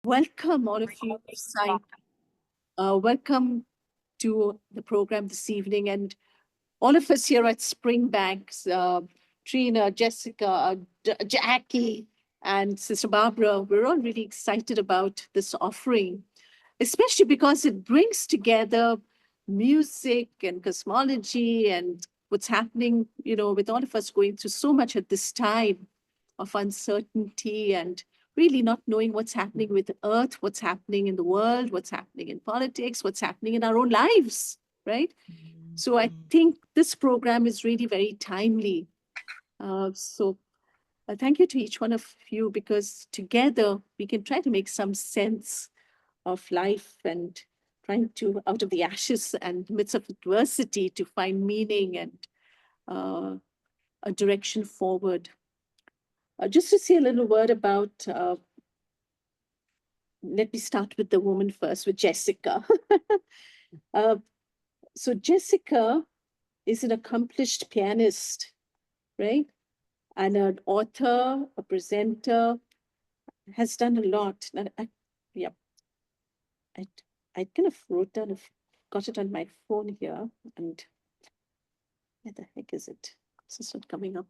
Welcome, all of you. Welcome to the program this evening. And all of us here at Springbanks, Trina, Jessica, Jackie, and Sister Barbara, we're all really excited about this offering, especially because it brings together music and cosmology and what's happening, with all of us going through so much at this time of uncertainty and really not knowing what's happening with the earth, what's happening in the world, what's happening in politics, what's happening in our own lives, right? So I think this program is really very timely. So thank you to each one of you, because together we can try to make some sense of life and trying to, out of the ashes and midst of adversity, to find meaning and a direction forward. Just to say a little word about, let me start with the woman first, with Jessica. uh, so Jessica is an accomplished pianist, right? And an author, a presenter, has done a lot. Yeah, I kind of wrote down, got it on my phone here, and where the heck is it? It's just not coming up.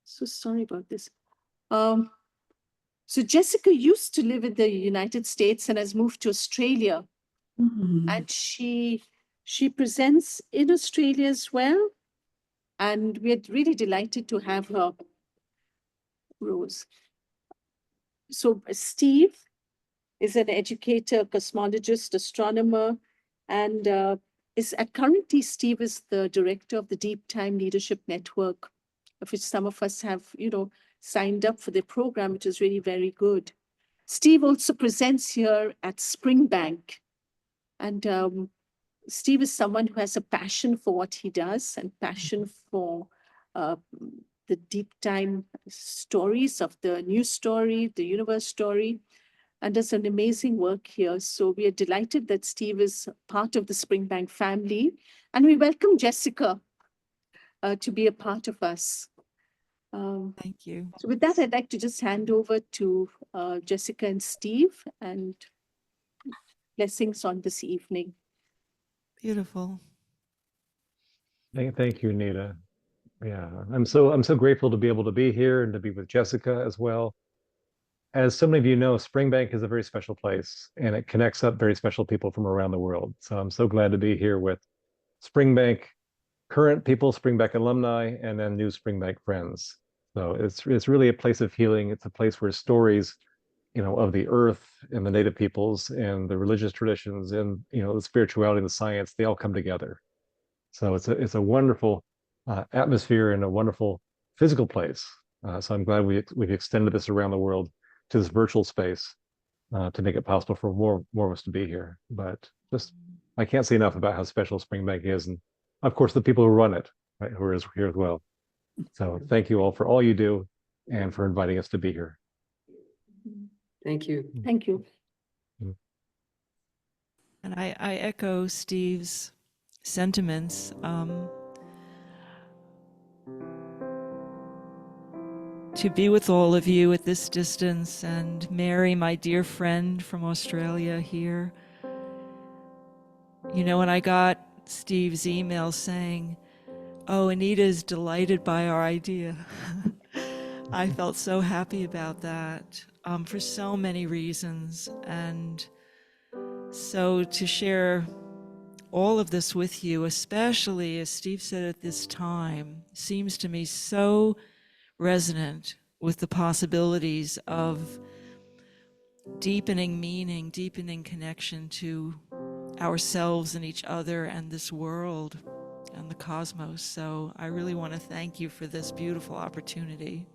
So sorry about this. So Jessica used to live in the United States and has moved to Australia. And she presents in Australia as well. And we're really delighted to have her, Rose. So Steve is an educator, cosmologist, astronomer, and currently Steve is the director of the Deep Time Leadership Network, of which some of us have, signed up for the program, which is really very good. Steve also presents here at Springbank. And Steve is someone who has a passion for what he does and passion for the deep time stories of the news story, the universe story, and does an amazing work here. So we are delighted that Steve is part of the Springbank family. And we welcome Jessica to be a part of us. Thank you. So with that, I'd like to just hand over to Jessica and Steve, and blessings on this evening. Beautiful. Thank you, Nita. Yeah, I'm so grateful to be able to be here and to be with Jessica as well. As so many of you know, Springbank is a very special place, and it connects up very special people from around the world. So I'm so glad to be here with Springbank current people, Springbank alumni, and then new Springbank friends. So it's really a place of healing. It's a place where stories, of the earth and the native peoples and the religious traditions and the spirituality and the science, they all come together. So it's a wonderful atmosphere and a wonderful physical place. So I'm glad we've extended this around the world to this virtual space to make it possible for more of us to be here. But just I can't say enough about how special Springbank is, and of course the people who run it, right, who are here as well. So thank you all for all you do and for inviting us to be here. Thank you. Thank you. And I echo Steve's sentiments. To be with all of you at this distance, and Mary, my dear friend from Australia, here. When I got Steve's email saying, "Oh, Anita is delighted by our idea," I felt so happy about that for so many reasons. And so to share all of this with you, especially as Steve said at this time, seems to me so resonant with the possibilities of deepening meaning, deepening connection to ourselves and each other and this world and the cosmos. So I really want to thank you for this beautiful opportunity.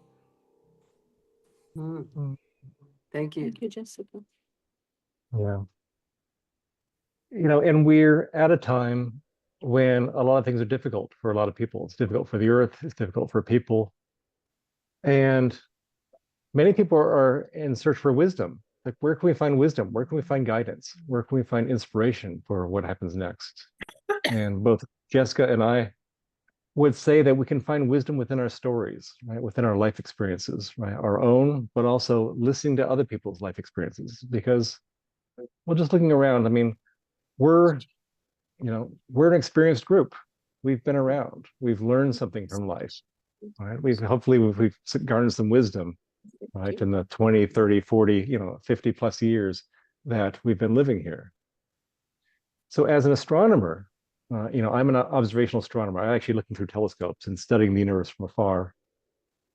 Thank you. Thank you, Jessica. Yeah. And we're at a time when a lot of things are difficult for a lot of people. It's difficult for the earth, it's difficult for people. And many people are in search for wisdom. Like, where can we find wisdom? Where can we find guidance? Where can we find inspiration for what happens next? And both Jessica and I would say that we can find wisdom within our stories, right? Within our life experiences, right? Our own, but also listening to other people's life experiences. Because, well, just looking around, I mean, we're, we're an experienced group. We've been around. We've learned something from life, right? We've garnered some wisdom, right? In the 20, 30, 40, 50 plus years that we've been living here. So as an astronomer, I'm an observational astronomer. I'm actually looking through telescopes and studying the universe from afar.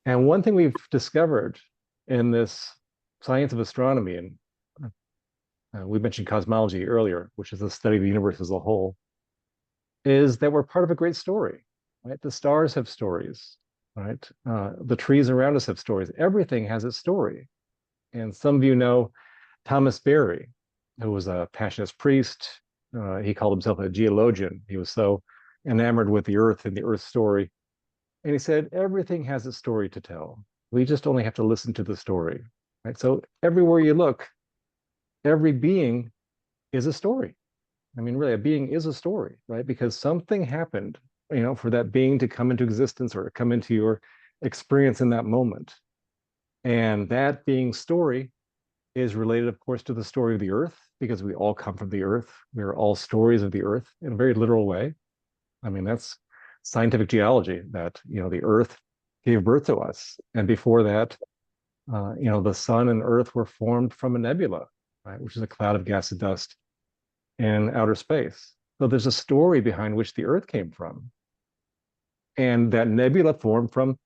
And one thing we've discovered in this science of astronomy, and we mentioned cosmology earlier, which is the study of the universe as a whole, is that we're part of a great story, right? The stars have stories, right? The trees around us have stories. Everything has a story. And some of you know Thomas Berry, who was a Passionist priest. He called himself a geologian. He was so enamored with the earth and the earth story. And he said, everything has a story to tell. We just only have to listen to the story, right? So everywhere you look, every being is a story. I mean, really, a being is a story, right? Because something happened, for that being to come into existence or come into your experience in that moment. And that being's story is related, of course, to the story of the earth, because we all come from the earth. We are all stories of the earth in a very literal way. I mean, that's scientific geology, that, the earth gave birth to us. And before that, the sun and earth were formed from a nebula, right, which is a cloud of gas and dust in outer space. So there's a story behind which the earth came from. And that nebula formed from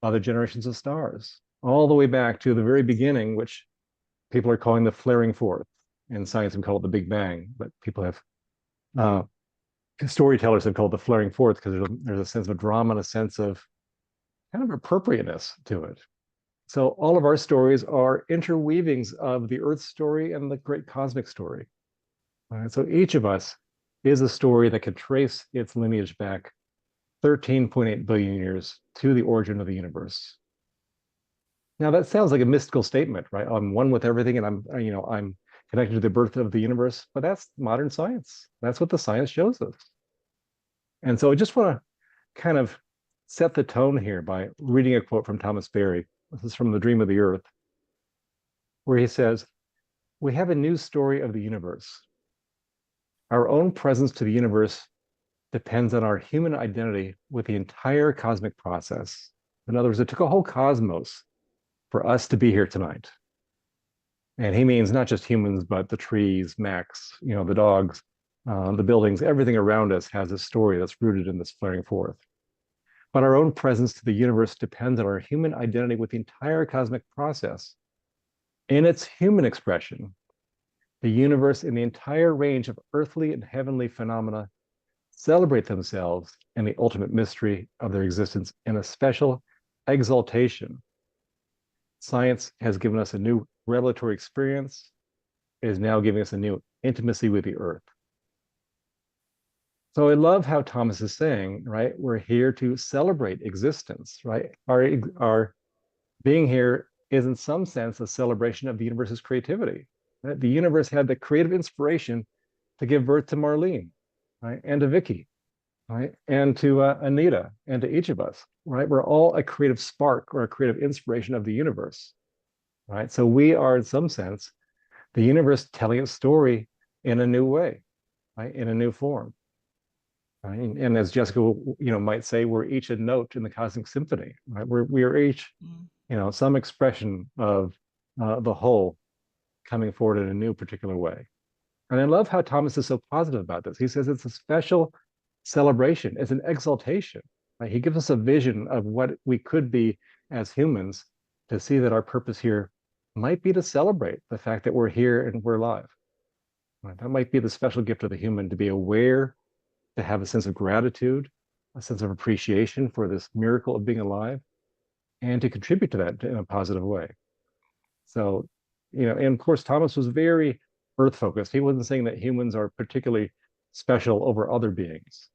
other generations of stars, all the way back to the very beginning, which people are calling the flaring forth. In science, we call it the Big Bang, but people have, storytellers have called it the flaring forth because there's a sense of drama and a sense of kind of appropriateness to it. So all of our stories are interweavings of the Earth story and the great cosmic story. Right? So each of us is a story that can trace its lineage back 13.8 billion years to the origin of the universe. Now that sounds like a mystical statement, right? I'm one with everything, and I'm connected to the birth of the universe. But that's modern science. That's what the science shows us. And so I just want to kind of set the tone here by reading a quote from Thomas Berry. This is from The Dream of the Earth, where he says, "We have a new story of the universe. Our own presence to the universe depends on our human identity with the entire cosmic process." In other words, it took a whole cosmos for us to be here tonight. And he means not just humans, but the trees, Max, the dogs, the buildings, everything around us has a story that's rooted in this flaring forth. But our own presence to the universe depends on our human identity with the entire cosmic process. In its human expression, the universe and the entire range of earthly and heavenly phenomena celebrate themselves in the ultimate mystery of their existence in a special exaltation. Science has given us a new revelatory experience. It is now giving us a new intimacy with the earth. So I love how Thomas is saying, right, we're here to celebrate existence, right? Our being here is in some sense a celebration of the universe's creativity. Right? The universe had the creative inspiration to give birth to Marlene, right, and to Vicky, right, and to Anita, and to each of us, right? We're all a creative spark or a creative inspiration of the universe, right? So we are, in some sense, the universe telling its story in a new way, right, in a new form. Right? And as Jessica, might say, we're each a note in the cosmic symphony. Right? We are each, some expression of the whole coming forward in a new particular way. And I love how Thomas is so positive about this. He says it's a special celebration. It's an exaltation. Right? He gives us a vision of what we could be as humans, to see that our purpose here might be to celebrate the fact that we're here and we're alive. Right? That might be the special gift of the human, to be aware, to have a sense of gratitude, a sense of appreciation for this miracle of being alive, and to contribute to that in a positive way. So, and of course, Thomas was very earth focused. He wasn't saying that humans are particularly special over other beings,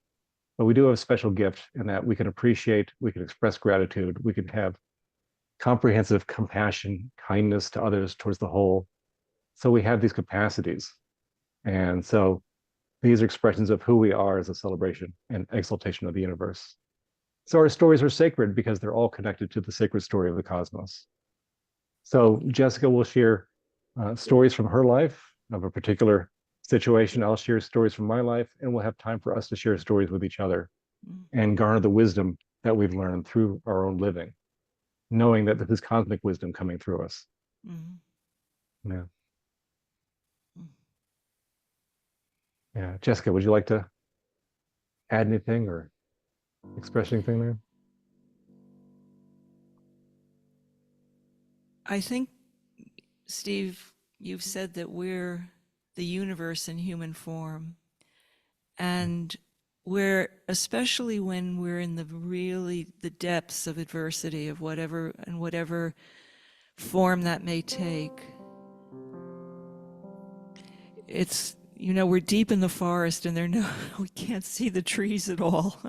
but we do have a special gift in that we can appreciate, we can express gratitude, we can have comprehensive compassion, kindness to others, towards the whole. So we have these capacities. And so these are expressions of who we are as a celebration and exaltation of the universe. So our stories are sacred because they're all connected to the sacred story of the cosmos. So Jessica will share stories from her life of a particular situation. I'll share stories from my life, and we'll have time for us to share stories with each other and garner the wisdom that we've learned through our own living, knowing that this is cosmic wisdom coming through us. Yeah. Yeah. Jessica, would you like to add anything or express anything there? I think, Steve, you've said that we're the universe in human form. And we're, especially when we're in the depths of adversity of whatever form that may take, it's, we're deep in the forest and we can't see the trees at all.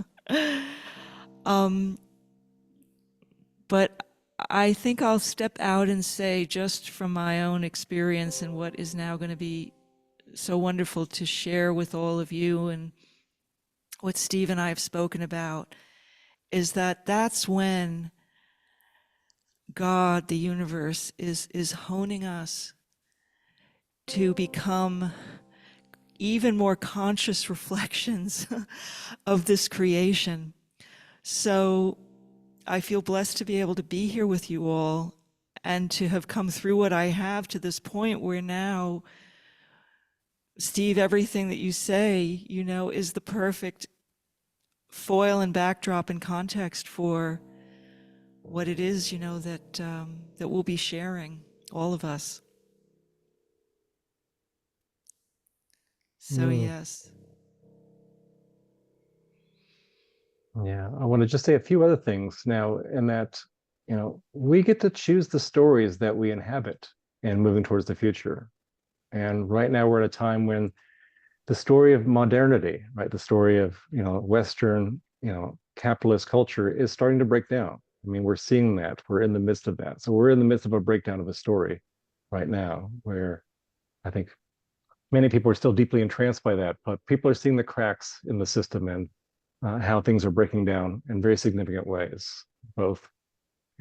But I think I'll step out and say, just from my own experience and what is now going to be so wonderful to share with all of you, and what Steve and I have spoken about, is that that's when God, the universe, is honing us to become even more conscious reflections of this creation. So I feel blessed to be able to be here with you all and to have come through what I have to this point where now, Steve, everything that you say, is the perfect foil and backdrop and context for what it is, that we'll be sharing, all of us. So yes. Yeah, I want to just say a few other things now, in that, we get to choose the stories that we inhabit in moving towards the future. And right now we're at a time when the story of modernity, right, the story of, Western, capitalist culture is starting to break down. I mean, we're seeing that. We're in the midst of that. So we're in the midst of a breakdown of a story right now, where I think many people are still deeply entranced by that, but people are seeing the cracks in the system and how things are breaking down in very significant ways, both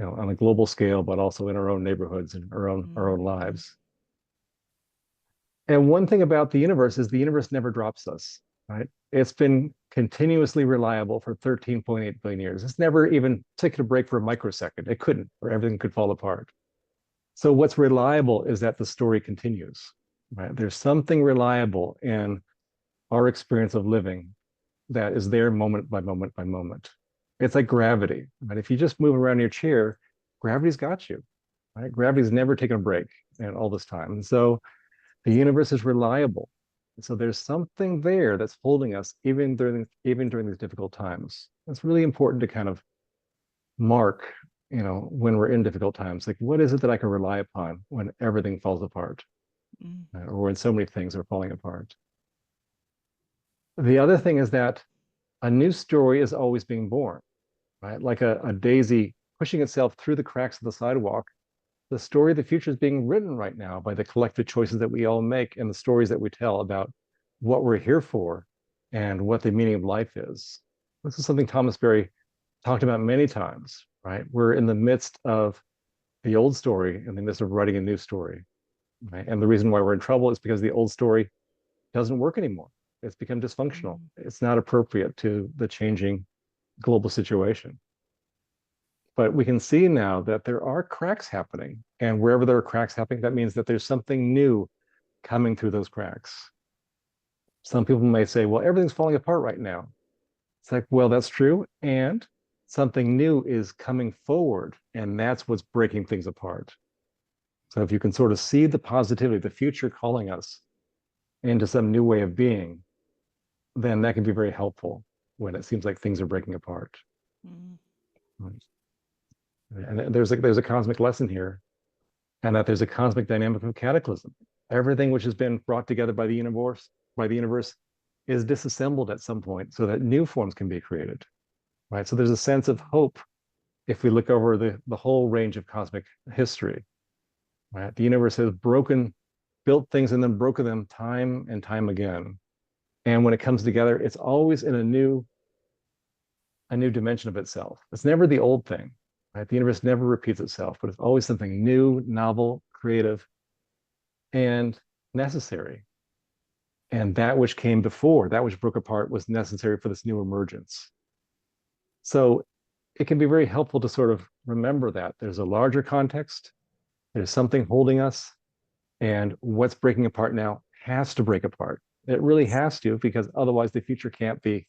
on a global scale, but also in our own neighborhoods and our own lives. And one thing about the universe is the universe never drops us, right? It's been continuously reliable for 13.8 billion years. It's never even taken a break for a microsecond. It couldn't, or everything could fall apart. So what's reliable is that the story continues, right? There's something reliable in our experience of living that is there moment by moment by moment. It's like gravity, right? If you just move around your chair, gravity's got you, right? Gravity's never taken a break and all this time. And so the universe is reliable. And so there's something there that's holding us even during these difficult times. It's really important to kind of mark, when we're in difficult times, like, what is it that I can rely upon when everything falls apart, or when so many things are falling apart? The other thing is that a new story is always being born, right? Like a daisy pushing itself through the cracks of the sidewalk. The story of the future is being written right now by the collective choices that we all make and the stories that we tell about what we're here for and what the meaning of life is. This is something Thomas Berry talked about many times, right? We're in the midst of the old story and in the midst of writing a new story, right? And the reason why we're in trouble is because the old story doesn't work anymore. It's become dysfunctional. It's not appropriate to the changing global situation. But we can see now that there are cracks happening. And wherever there are cracks happening, that means that there's something new coming through those cracks. Some people may say, well, everything's falling apart right now. It's like, well, that's true. And something new is coming forward. And that's what's breaking things apart. So if you can sort of see the positivity, the future calling us into some new way of being, then that can be very helpful when it seems like things are breaking apart. Right. And there's a cosmic lesson here, and that there's a cosmic dynamic of cataclysm. Everything which has been brought together by the universe is disassembled at some point so that new forms can be created. Right. So there's a sense of hope if we look over the whole range of cosmic history. Right. The universe has built things and then broken them time and time again. And when it comes together, it's always in a new a new dimension of itself. It's never the old thing, right? The universe never repeats itself, but it's always something new, novel, creative, and necessary. And that which came before, that which broke apart, was necessary for this new emergence. So it can be very helpful to sort of remember that there's a larger context, there's something holding us, and what's breaking apart now has to break apart. It really has to, because otherwise the future can't be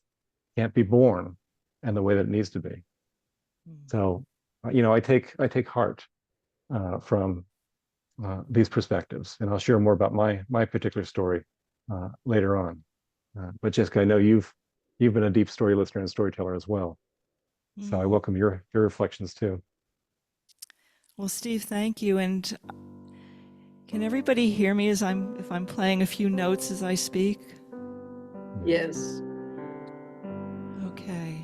born in the way that it needs to be. So, I take heart from these perspectives, and I'll share more about my particular story later on. But Jessica, I know you've been a deep story listener and storyteller as well. So I welcome your reflections too. Well, Steve, thank you. And can everybody hear me if I'm playing a few notes as I speak? Yes. Okay.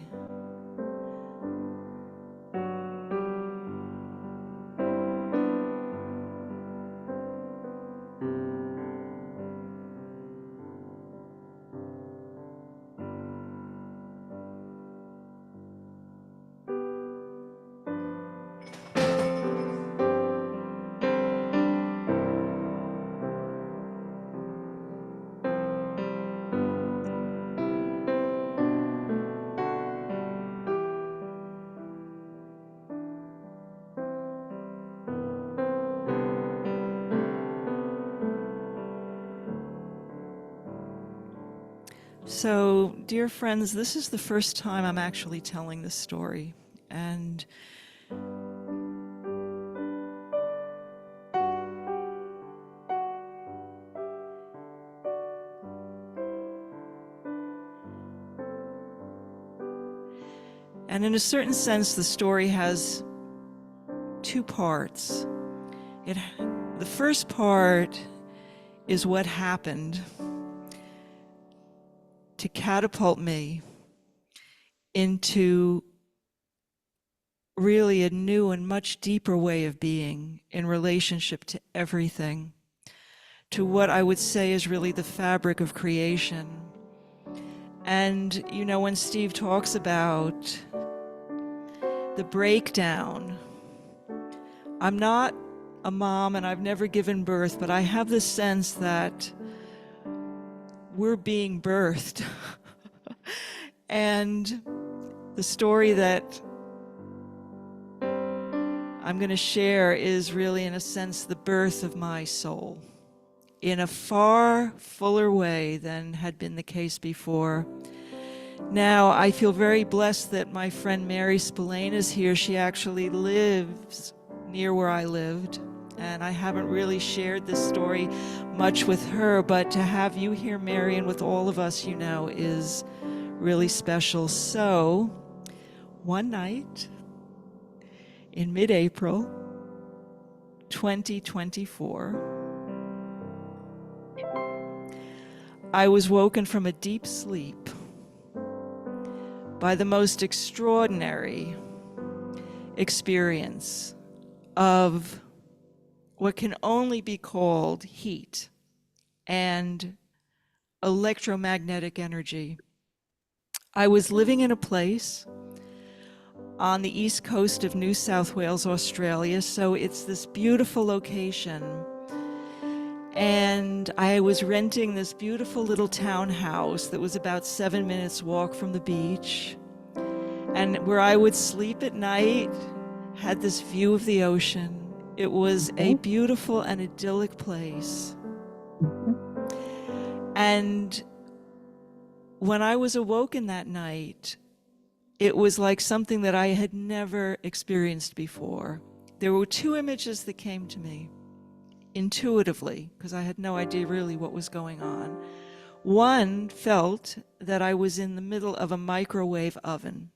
So, dear friends, this is the first time I'm actually telling this story. And in a certain sense, the story has two parts. The first part is what happened to catapult me into really a new and much deeper way of being in relationship to everything, to what I would say is really the fabric of creation. And, when Steve talks about the breakdown, I'm not a mom and I've never given birth, but I have the sense that we're being birthed. And the story that I'm going to share is really, in a sense, the birth of my soul in a far fuller way than had been the case before. Now, I feel very blessed that my friend Mary Spillane is here. She actually lives near where I lived, and I haven't really shared this story much with her, but to have you here, Mary, and with all of us, is really special. So, one night in mid-April 2024, I was woken from a deep sleep by the most extraordinary experience of what can only be called heat and electromagnetic energy. I was living in a place on the east coast of New South Wales, Australia, so it's this beautiful location. And I was renting this beautiful little townhouse that was about 7 minutes walk from the beach. And where I would sleep at night had this view of the ocean. It was a beautiful and idyllic place. And when I was awoken that night, it was like something that I had never experienced before. There were two images that came to me intuitively, because I had no idea really what was going on. One felt that I was in the middle of a microwave oven.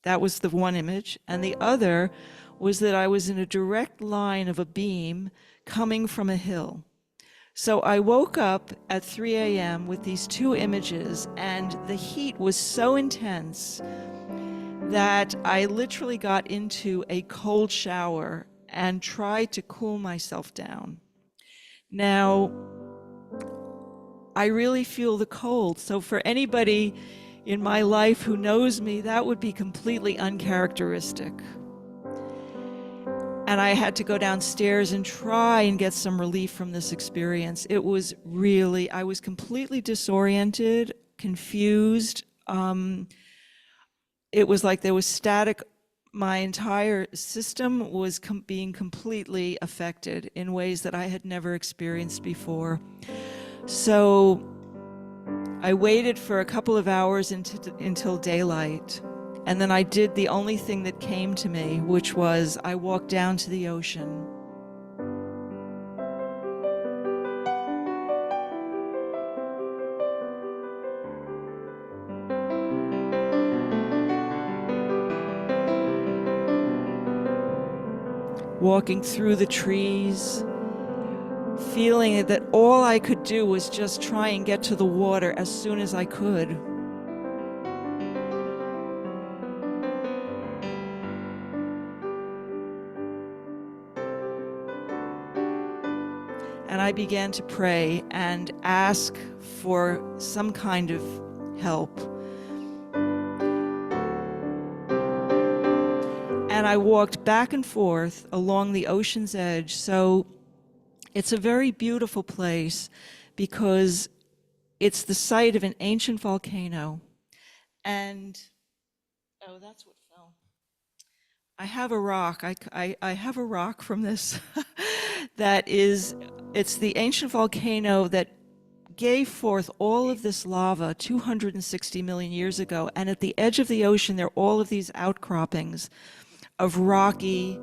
That was the one image. And the other was that I was in a direct line of a beam coming from a hill. So I woke up at 3 a.m. with these two images, and the heat was so intense that I literally got into a cold shower and tried to cool myself down. Now, I really feel the cold. So for anybody, in my life who knows me, that would be completely uncharacteristic. And I had to go downstairs and try and get some relief from this experience. It was really, I was completely disoriented, confused. It was like there was static. My entire system was being completely affected in ways that I had never experienced before. So I waited for a couple of hours until daylight. And then I did the only thing that came to me, which was I walked down to the ocean. Walking through the trees, feeling that all I could do was just try and get to the water as soon as I could. And I began to pray and ask for some kind of help. And I walked back and forth along the ocean's edge. So it's a very beautiful place because it's the site of an ancient volcano. And, oh, that's what fell. I have a rock. I have a rock from this that is, it's the ancient volcano that gave forth all of this lava 260 million years ago. And at the edge of the ocean, there are all of these outcroppings of rocky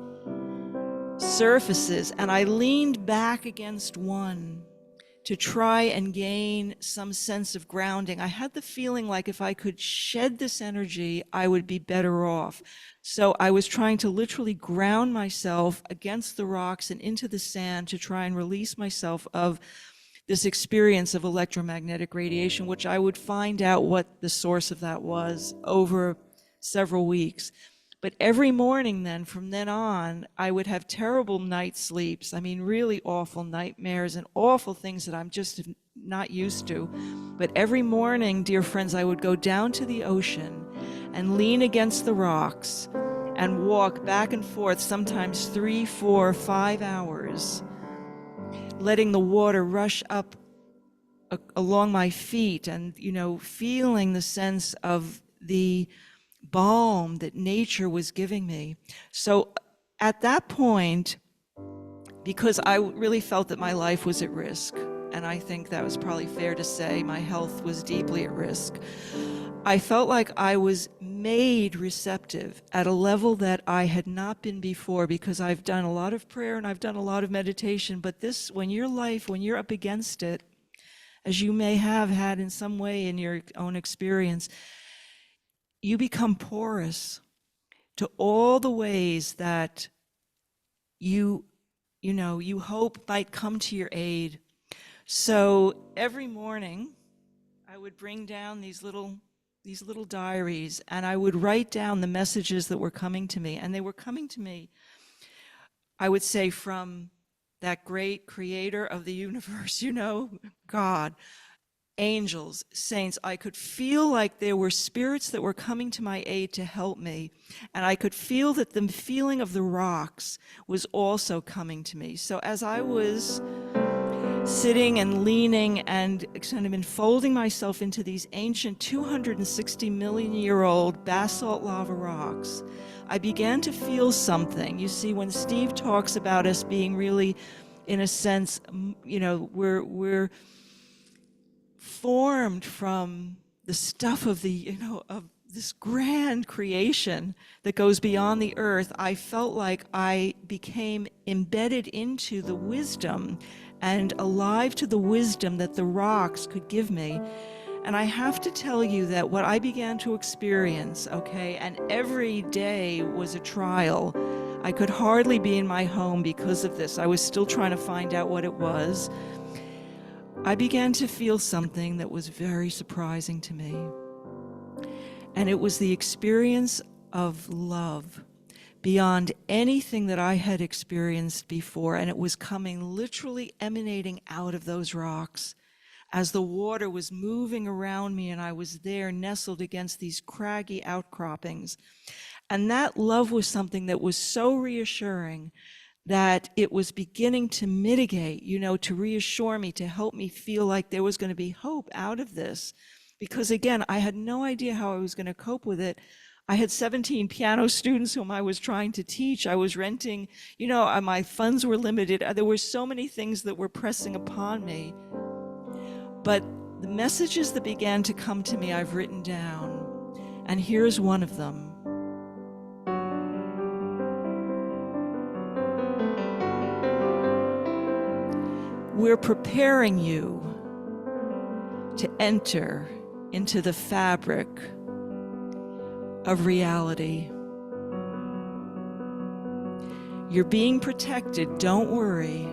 surfaces. And I leaned back against one to try and gain some sense of grounding. I had the feeling like if I could shed this energy, I would be better off. So I was trying to literally ground myself against the rocks and into the sand to try and release myself of this experience of electromagnetic radiation, which I would find out what the source of that was over several weeks. But every morning then, from then on, I would have terrible night sleeps. I mean, really awful nightmares and awful things that I'm just not used to. But every morning, dear friends, I would go down to the ocean and lean against the rocks and walk back and forth, sometimes 3, 4, 5 hours, letting the water rush up along my feet and, you know, feeling the sense of the balm that nature was giving me. So at that point, because I really felt that my life was at risk, and I think that was probably fair to say, my health was deeply at risk, I felt like I was made receptive at a level that I had not been before, because I've done a lot of prayer and I've done a lot of meditation, but this, when you're up against it, as you may have had in some way in your own experience, you become porous to all the ways that you hope might come to your aid. So every morning I would bring down these little diaries, and I would write down the messages that were coming to me. And they were coming to me, I would say, from that great creator of the universe, God, angels, saints. I could feel like there were spirits that were coming to my aid to help me. And I could feel that the feeling of the rocks was also coming to me. So as I was sitting and leaning and kind of enfolding myself into these ancient 260 million year old basalt lava rocks, I began to feel something. You see, when Steve talks about us being really, in a sense, we're formed from the stuff of of this grand creation that goes beyond the earth. I felt like I became embedded into the wisdom and alive to the wisdom that the rocks could give me. And I have to tell you that what I began to experience, and every day was a trial. I could hardly be in my home because of this. I was still trying to find out what it was. I began to feel something that was very surprising to me. And it was the experience of love beyond anything that I had experienced before. And it was coming, literally emanating out of those rocks. as the water was moving around me and I was there nestled against these craggy outcroppings. And that love was something that was so reassuring that it was beginning to mitigate, to reassure me, to help me feel like there was going to be hope out of this. Because again, I had no idea how I was going to cope with it. I had 17 piano students whom I was trying to teach. I was renting, my funds were limited. There were so many things that were pressing upon me. But the messages that began to come to me, I've written down. And here's one of them. We're preparing you to enter into the fabric of reality. You're being protected, don't worry.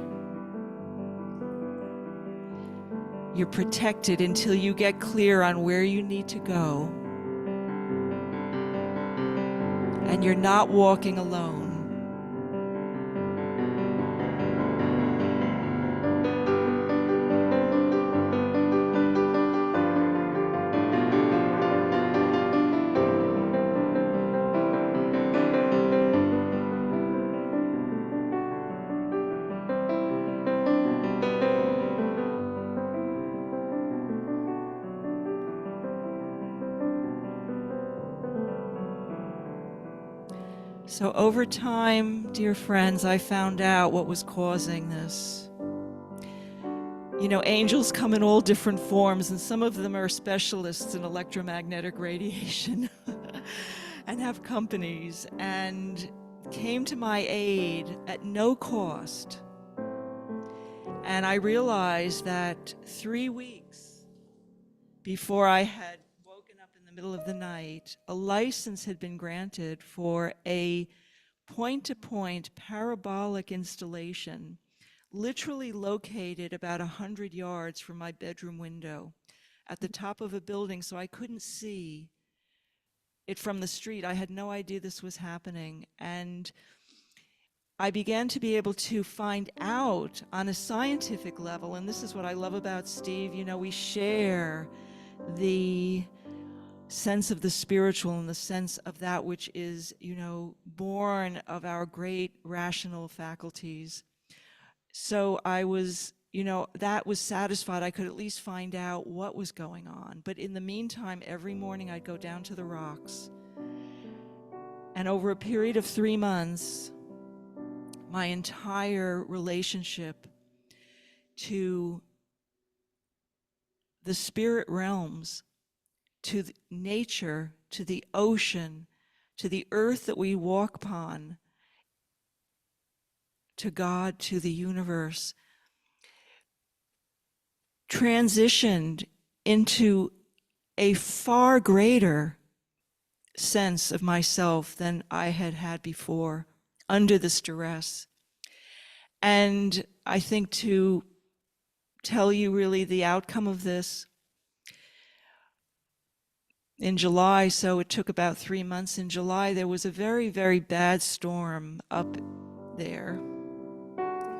You're protected until you get clear on where you need to go. And you're not walking alone. So over time, dear friends, I found out what was causing this. Angels come in all different forms, and some of them are specialists in electromagnetic radiation and have companies, and came to my aid at no cost. And I realized that 3 weeks before I had woken up in the middle of the night, a license had been granted for a point-to-point parabolic installation, literally located about 100 yards from my bedroom window at the top of a building, so I couldn't see it from the street. I had no idea this was happening. And I began to be able to find out on a scientific level, and this is what I love about Steve, we share the sense of the spiritual and the sense of that which is, born of our great rational faculties. So I was, that was satisfied. I could at least find out what was going on. But in the meantime, every morning I'd go down to the rocks. And over a period of 3 months, my entire relationship to the spirit realms, to nature, to the ocean, to the earth that we walk upon, to God, to the universe, transitioned into a far greater sense of myself than I had had before under this duress. And I think to tell you really the outcome of this, in July, so it took about 3 months. In July, there was a very, very bad storm up there.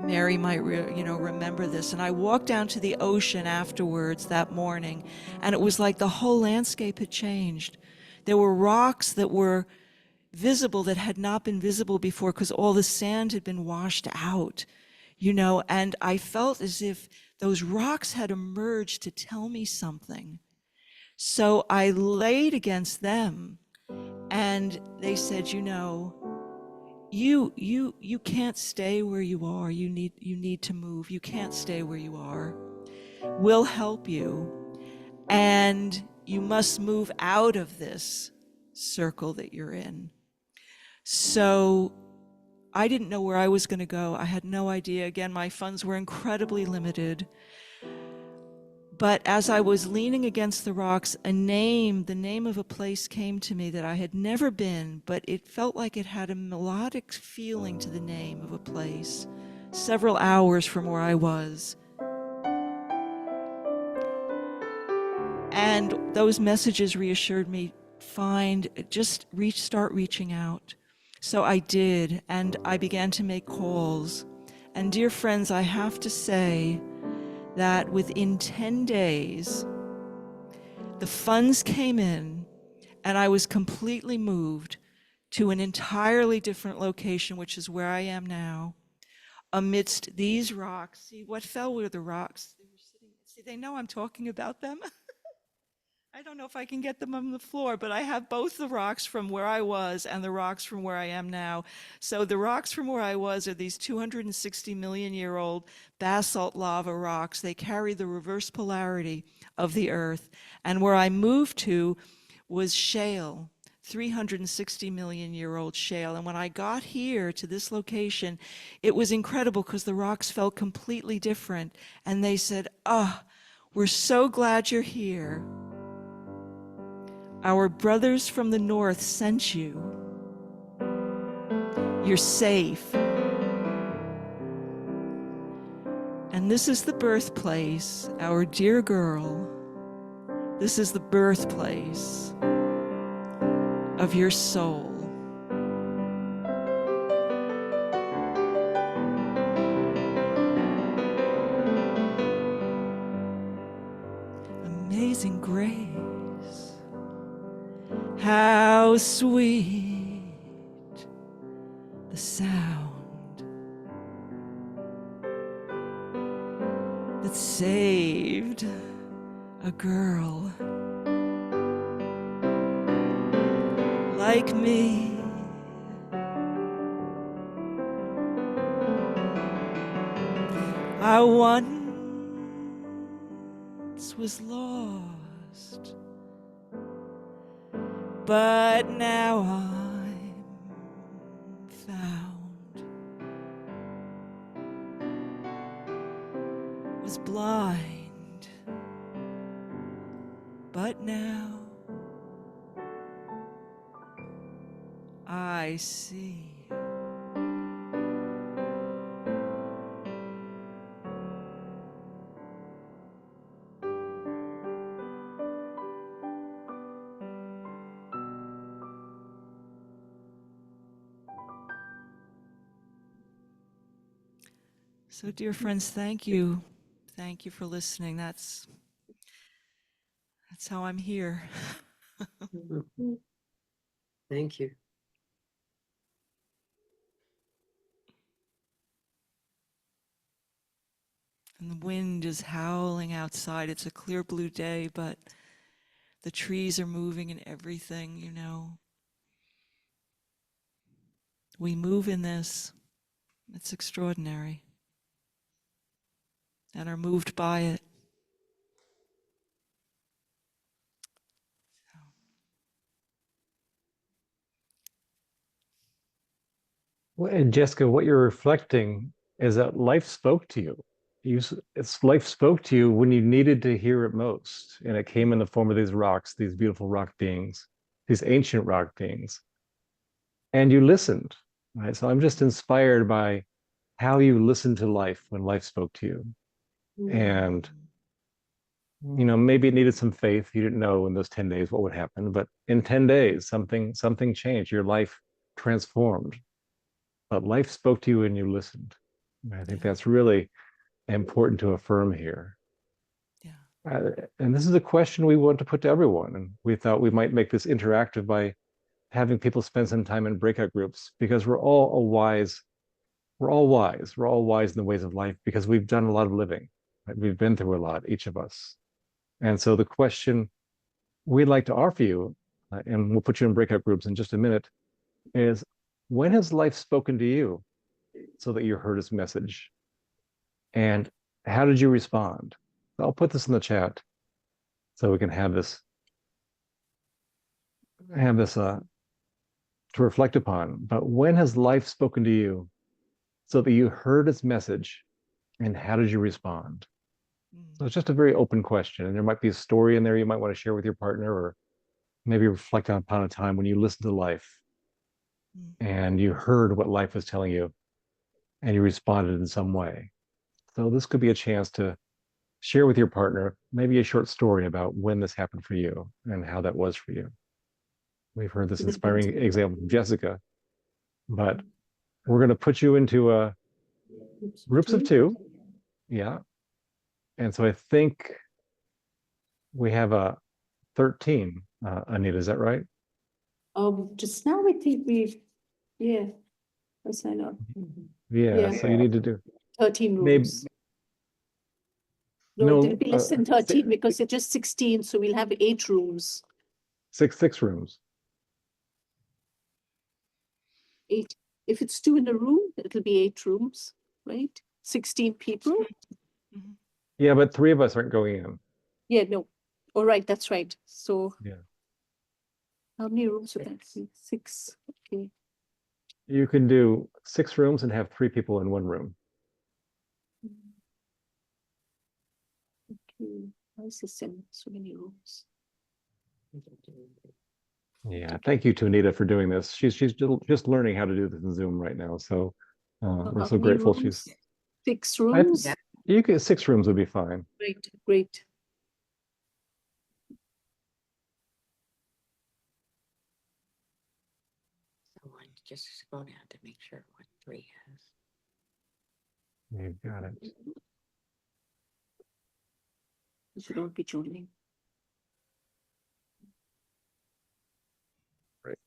Mary might, remember this. And I walked down to the ocean afterwards that morning, and it was like the whole landscape had changed. There were rocks that were visible that had not been visible before because all the sand had been washed out, and I felt as if those rocks had emerged to tell me something. So I laid against them, and they said, you can't stay where you are. You need to move. You can't stay where you are. We'll help you, and you must move out of this circle that you're in. So I didn't know where I was going to go. I had no idea. Again, my funds were incredibly limited. But as I was leaning against the rocks, the name of a place came to me that I had never been, but it felt like it had a melodic feeling to the name of a place, several hours from where I was. And those messages reassured me, start reaching out. So I did, and I began to make calls. And dear friends, I have to say that within 10 days, the funds came in and I was completely moved to an entirely different location, which is where I am now, amidst these rocks. See, what fell were the rocks. They were sitting, see, they know I'm talking about them. I don't know if I can get them on the floor, but I have both the rocks from where I was and the rocks from where I am now. So the rocks from where I was are these 260 million year old basalt lava rocks. They carry the reverse polarity of the Earth. And where I moved to was shale, 360 million year old shale. And when I got here to this location, it was incredible because the rocks felt completely different. And they said, "Oh, we're so glad you're here. Our brothers from the north sent you. You're safe." And this is the birthplace, our dear girl. This is the birthplace of your soul. Amazing grace. How sweet the sound that saved a girl like me. I once was lost, but now I'm found. Was blind, but now I see. So, dear friends, thank you. Thank you for listening. That's how I'm here. Thank you. And the wind is howling outside. It's a clear blue day, but the trees are moving and everything, you know. We move in this. It's extraordinary. And are moved by it. Well, and Jessica, what you're reflecting is that life spoke to you. Life spoke to you when you needed to hear it most, and it came in the form of these rocks, these beautiful rock beings, these ancient rock beings, and you listened. Right. So I'm just inspired by how you listened to life when life spoke to you, and maybe it needed some faith. You didn't know in those 10 days what would happen, but in 10 days, something changed. Your life transformed. But life spoke to you and you listened. I think that's really important to affirm here. Yeah. And this is a question we want to put to everyone. And we thought we might make this interactive by having people spend some time in breakout groups, because we're all wise. We're all wise. We're all wise in the ways of life because we've done a lot of living. Right? We've been through a lot, each of us. And so the question we'd like to offer you, and we'll put you in breakout groups in just a minute, is when has life spoken to you so that you heard its message? And how did you respond? I'll put this in the chat so we can have this to reflect upon. But when has life spoken to you so that you heard its message, and how did you respond? So it's just a very open question, and there might be a story in there you might want to share with your partner, or maybe reflect upon a time when you listened to life and you heard what life was telling you and you responded in some way. So this could be a chance to share with your partner maybe a short story about when this happened for you and how that was for you. We've heard this inspiring example from Jessica, but we're going to put you into groups of two. Yeah. And so I think we have a 13, Anita, is that right? Just now I think yeah, I sign up. Yeah, so you need to do 13 maybe rooms. No, it'll no be less than 13 because it's just 16, so we'll have 8 rooms. six rooms. 8. If it's 2 in a room, it'll be 8 rooms, right? 16 people. Mhm. Yeah, but 3 of us aren't going in. Yeah, no. All right, that's right. So Yeah. how many rooms would that be? 6. Okay. You can do 6 rooms and have 3 people in one room. Okay. Why is this in so many rooms? Yeah, thank you to Anita for doing this. She's just learning how to do this in Zoom right now. So we're How so many grateful rooms? she's 6 I, rooms? you could 6 rooms would be fine. Great, great. So I just go down to make sure what 3 has. You got it. You don't be joining. Right.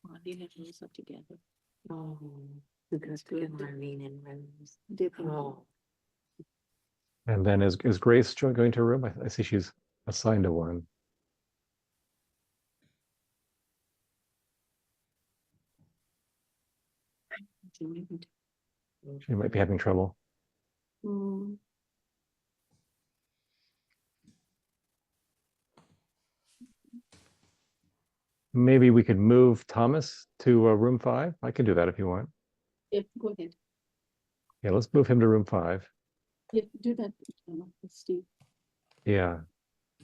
Marlene and Rose are together. Oh, That's good. Marlene and Rose. They're both- Oh, And then is Grace going to a room? I see she's assigned to one. joined. She might be having trouble. Hmm. Maybe we could move Thomas to room 5. I can do that if you want. Yeah, go ahead. Yeah, let's move him to room 5. Yeah, do that, Steve. Yeah.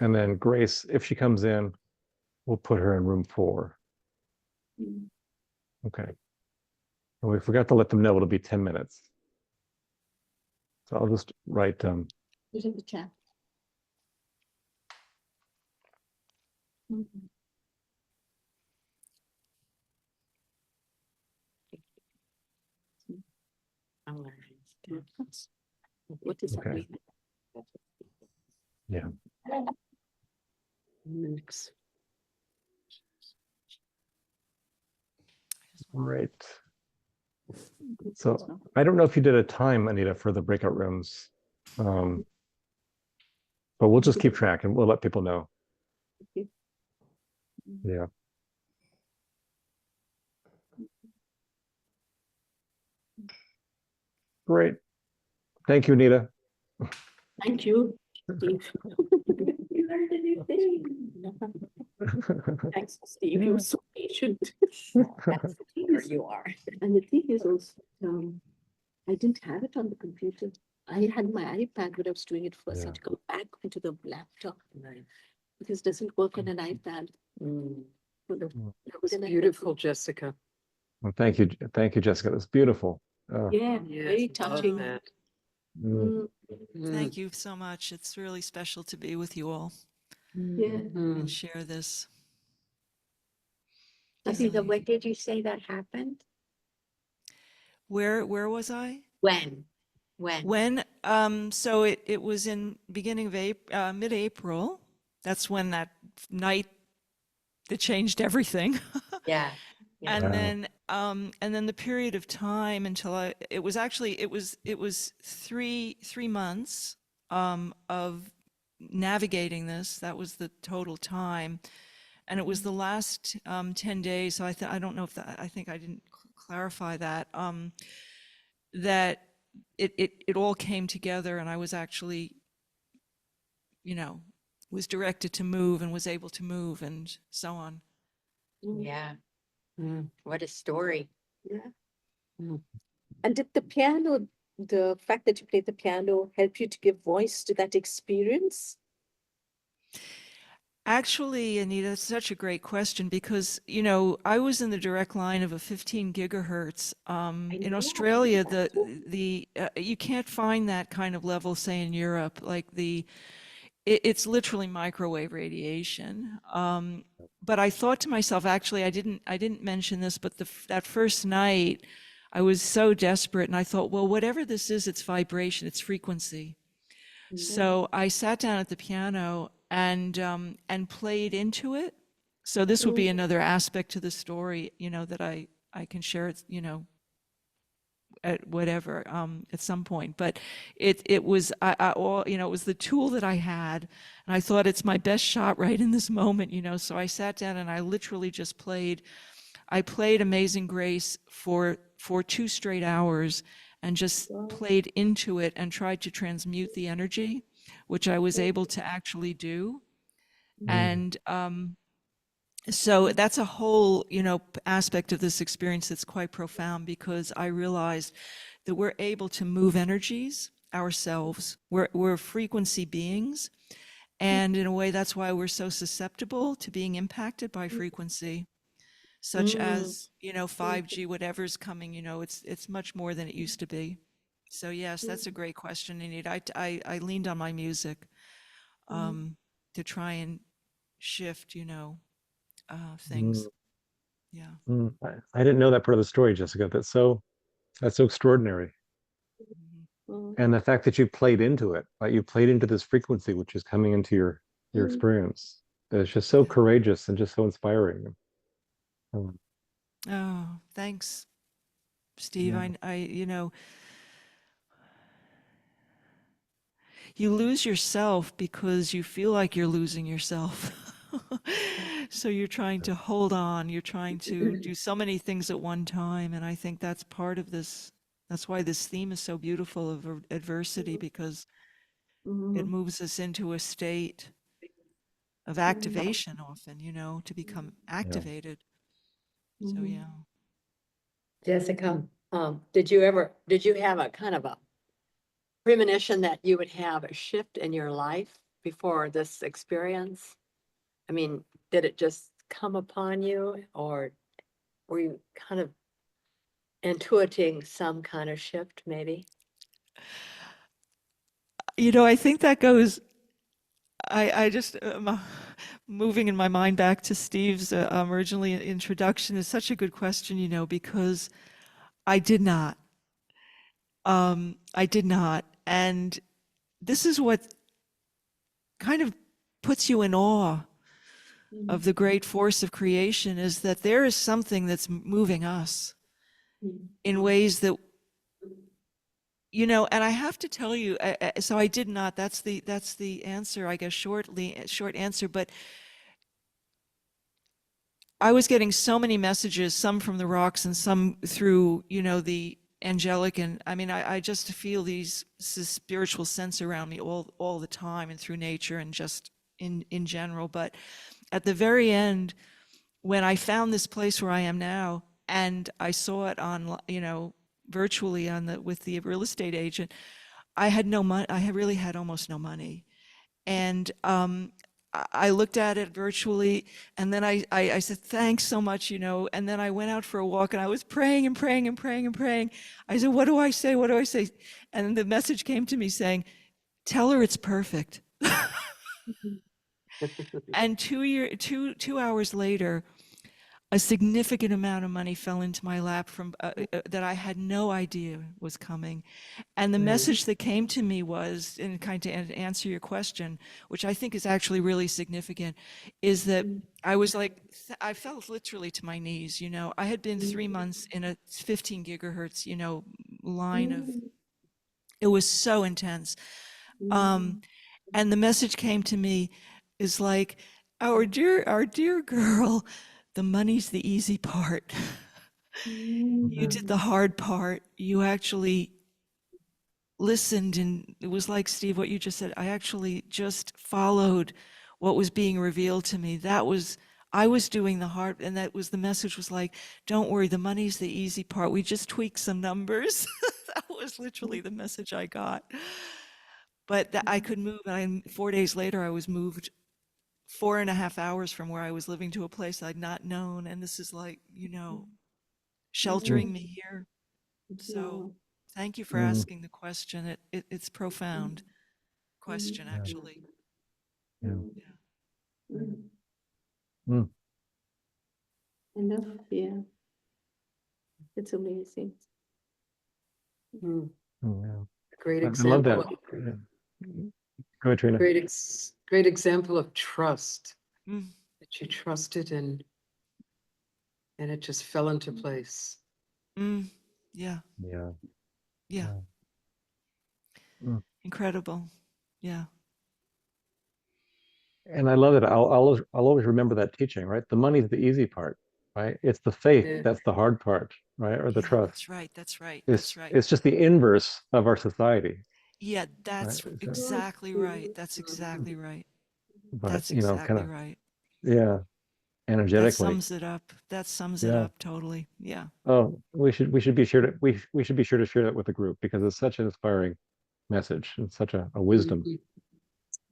And then Grace, if she comes in, we'll put her in room 4. Mm. Okay. And we forgot to let them know it'll be 10 minutes. So I'll just write Put in the chat. Mhm. I'm learning. What does that Okay. mean? Yeah. Mix. Right. So I don't know if you did a time, Anita, for the breakout rooms. But we'll just keep track and we'll let people know. Okay. Yeah. Great. Thank you, Anita. Thank you, Steve. You learned a new thing. Thanks, Steve. You were so patient. That's the teacher you are. And the thing is also, I didn't have it on the computer. I had my iPad, but I was doing it first. I had to go back into the laptop because it doesn't work on an iPad. It's beautiful, Jessica. Well, thank you, Jessica. That's beautiful. Yeah, Yes, very love touching. that. Mm. Thank you so much. It's really special to be with you all Yeah. and share this. Jessica, when did you say that happened? Where was I? When? When? So it was in beginning of mid-April. That's when that night that changed everything. Yeah. And Wow. then the period of time until it was 3 months of navigating this. That was the total time. And it was the last 10 days. So I don't know if I think I didn't clarify that, that it all came together and I was actually, was directed to move and was able to move and so on. Yeah. What a story. Yeah. And did the fact that you played the piano help you to give voice to that experience? Actually, Anita, that's such a great question because, I was in the direct line of a 15 gigahertz. In know. Australia, you can't find that kind of level, say, in Europe. Like it's literally microwave radiation. But I thought to myself, actually, I didn't mention this, but that first night, I was so desperate, and I thought, well, whatever this is, it's vibration, it's frequency. So I sat down at the piano and played into it. So this would be another aspect to the story, that I can share it, at whatever, at some point. But it was it was the tool that I had, and I thought it's my best shot right in this moment, So I sat down and I literally just played. I played Amazing Grace for 2 straight hours and just played into it and tried to transmute the energy, which I was able to actually do. And so that's a whole, aspect of this experience that's quite profound, because I realized that we're able to move energies ourselves. We're frequency beings. And in a way, that's why we're so susceptible to being impacted by frequency, such as, 5G, whatever's coming, it's much more than it used to be. So yes, that's a great question, Anita. I leaned on my music to try and shift, things. Yeah. I didn't know that part of the story, Jessica. That's so extraordinary. And the fact that you played into it, like you played into this frequency, which is coming into your experience. It's just so courageous and just so inspiring. Um, Oh, thanks, Steve. yeah. You lose yourself because you feel like you're losing yourself. So you're trying to hold on, you're trying to do so many things at one time. And I think that's part of this. That's why this theme is so beautiful of adversity, because it moves us into a state of activation often, to become Yeah. activated. So, yeah. Jessica, did you have a kind of a premonition that you would have a shift in your life before this experience? I mean, did it just come upon you, or were you kind of intuiting some kind of shift, maybe? I think that goes, I just, moving in my mind back to Steve's originally introduction is such a good question, because I did not. I did not. And this is what kind of puts you in awe of the great force of creation, is that there is something that's moving us in ways that, and I have to tell you, so I did not, that's the answer, I guess, short answer. But I was getting so many messages, some from the rocks and some through, the angelic. And I mean, I just feel this spiritual sense around me all the time, and through nature and just in general. But at the very end, when I found this place where I am now, and I saw it on, virtually with the real estate agent, I had no money. I really had almost no money. And I looked at it virtually, and then I said, thanks so much, and then I went out for a walk, and I was praying and praying and praying and praying. I said, what do I say? What do I say? And the message came to me saying, tell her it's perfect. And 2 hours later, a significant amount of money fell into my lap from that I had no idea was coming. And the message that came to me was, and kind of to answer your question, which I think is actually really significant, is that I was like, I fell literally to my knees. I had been 3 months in a 15 gigahertz, line of, it was so intense. And the message came to me is like, our dear girl, the money's the easy part. You did the hard part. You actually listened, and it was like, Steve, what you just said. I actually just followed what was being revealed to me. I was doing the hard, and the message was like, don't worry, the money's the easy part. We just tweak some numbers. That was literally the message I got. But that I could move, and 4 days later, I was moved 4.5 hours from where I was living to a place I'd not known. And this is like, sheltering me here. So thank you for Mm, asking the question. It's profound question, yeah. actually. Yeah. Yeah. Mm, Enough, yeah. It's amazing. Mm, Yeah. Great I love that. example. Yeah. Go ahead, Trina. Great example of trust, Mm, that you trusted and it just fell into place. mm, yeah, Yeah. yeah. Yeah. Mm. Incredible. Yeah. And I love it. I'll always remember that teaching, right? The money's the easy part, right? It's the faith Yeah. that's the hard part, right? Or the Yeah, trust. that's right. That's right. That's It's right. it's just the inverse of our society, Yeah, right? that's So, exactly right. That's Mhm. exactly right. but That's you know, kind exactly of, right. yeah, That energetically. sums it up. That sums it Yeah. up totally. Yeah. Oh, we should be sure to we should be sure to share that with the group because it's such an inspiring message and such a wisdom, a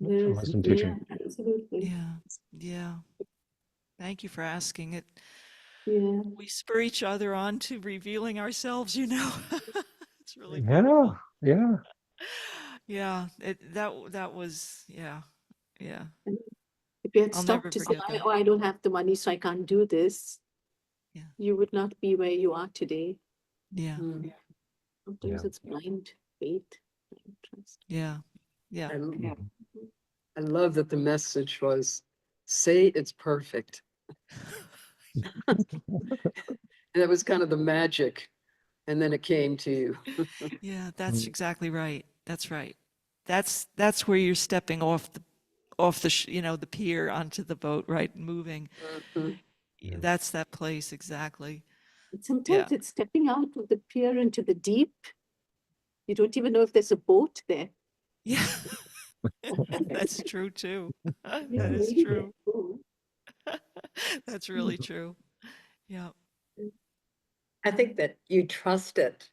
Yes, wisdom yeah, teaching. absolutely. Yeah. Yeah. Thank you for asking it. Yeah. We spur each other on to revealing ourselves, you know. It's really Yeah, beautiful. yeah. Yeah. That was yeah. Yeah. And if you had I'll stopped never to say, forget that. oh, I don't have the money, so I can't do this, Yeah. you would not be where you are today. Yeah. Mm. Sometimes Yeah. it's blind faith, blind trust. Yeah. Yeah. I, Mhm. I love that the message was, say it's perfect. And that was kind of the magic. And then it came to you. Yeah, that's Mm. exactly right. That's right. That's where you're stepping off the you know, the pier onto the boat, right? Moving. Mhm. Yeah. That's that place exactly. And Yeah. sometimes it's stepping out of the pier into the deep. You don't even know if there's a boat there. Yeah. That's true too. Yeah, That is maybe there's true. a boat. That's really true. Yeah. I think that you trusted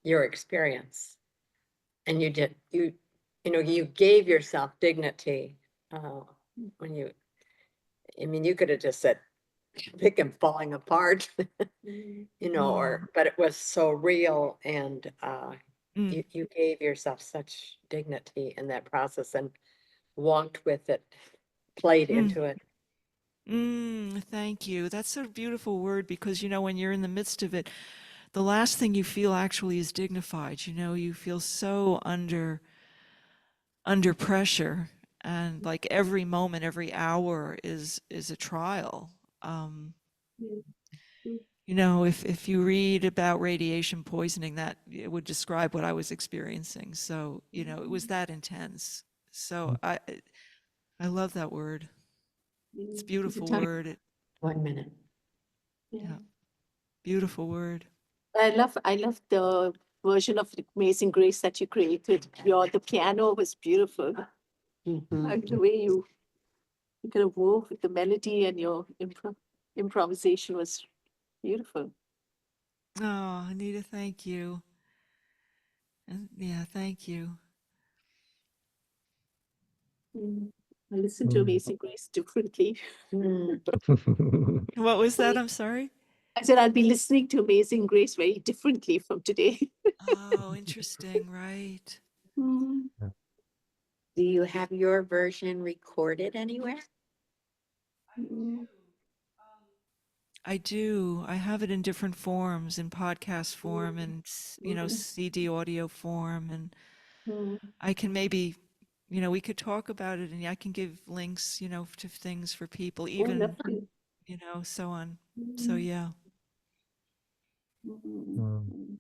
your experience and you gave yourself dignity when I mean, you could have just said, pick him falling apart, Mm. but it was so real and Mm, you gave yourself such dignity in that process and walked with it, played mm, into it. thank you. That's a beautiful word because, you know, when you're in the midst of it, the last thing you feel actually is dignified. You know, you feel so under pressure and like every moment, every hour is a trial. Um, Yeah. Mm. you know, if you read about radiation poisoning, that it would describe what I was experiencing. So, you know, it was that intense. So I love that word. It's a Yeah. Is it beautiful time? word. 1 minute. Yeah. Yeah, beautiful word. I love the version of Amazing Grace that you created. The piano was beautiful. Mhm. And the way you kind of wove with the melody and your improvisation was beautiful. Oh, Anita, thank you. And yeah, thank you. Mm. I listen to Mm. Amazing Grace differently. Mm. What was that? I'm sorry. I said I'll be listening to Amazing Grace very differently from today. Oh, interesting, right. Mm. Do you have your version recorded anywhere? Mm. I do. I have it in different forms, in podcast form and, you know, Mm. CD audio form. And Mm. I can maybe, you know, we could talk about it and I can give links, you know, to things for people, Oh, even, lovely. you know, so on. So, Mm. yeah. Mm. Mm. Mm.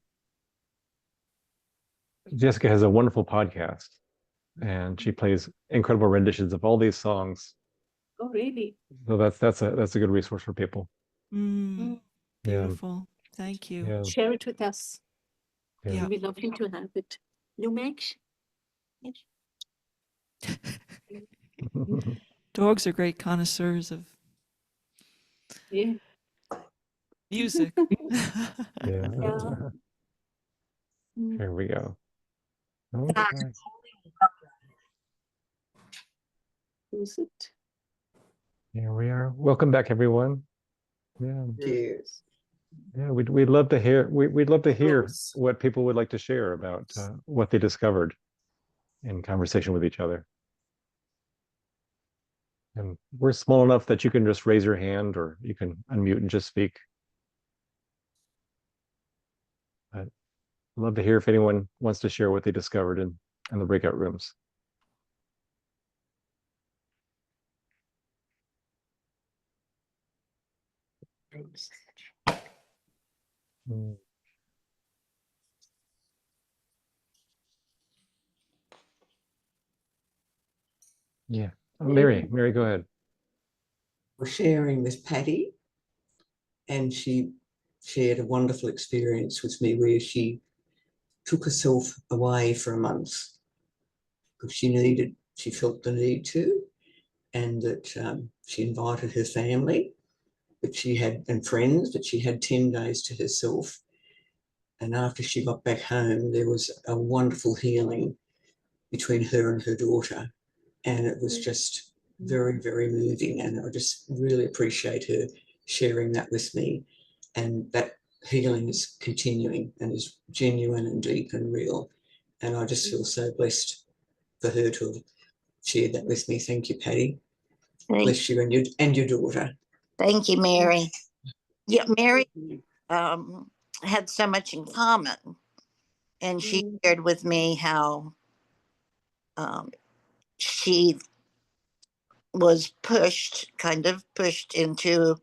Jessica has a wonderful podcast, and she plays incredible renditions of all these songs. Oh, really? So that's a good resource for people. Mm, Mm. Yeah, beautiful. Thank you. yeah, Share it with us. yeah. Yeah. It'll be lovely to have it. You make? Dogs are great connoisseurs of Yeah. music. Yeah. Yeah. Mm. Here we go. Okay. Who's it? Here we are. Welcome back, everyone. Yeah, Cheers. yeah. We'd love to hear. We'd love to hear Rose. what people would like to share about what they discovered in conversation with each other. And we're small enough that you can just raise your hand or you can unmute and just speak. But love to hear if anyone wants to share what they discovered in the breakout rooms. Mm. Yeah. Oh, Mary, go ahead. For sharing with Patty, and she shared a wonderful experience with me where she took herself away for a month because she felt the need to, and that she invited her family, and friends, but she had 10 days to herself. And after she got back home, there was a wonderful healing between her and her daughter. And it was just very, very moving. And I just really appreciate her sharing that with me. And that healing is continuing and is genuine and deep and real. And I just feel so blessed for her to have shared that with me. Thank you, Patty. Bless you and your daughter. Thank you, Mary. Yeah, Mary had so much in common. And she shared with me how she was kind of pushed into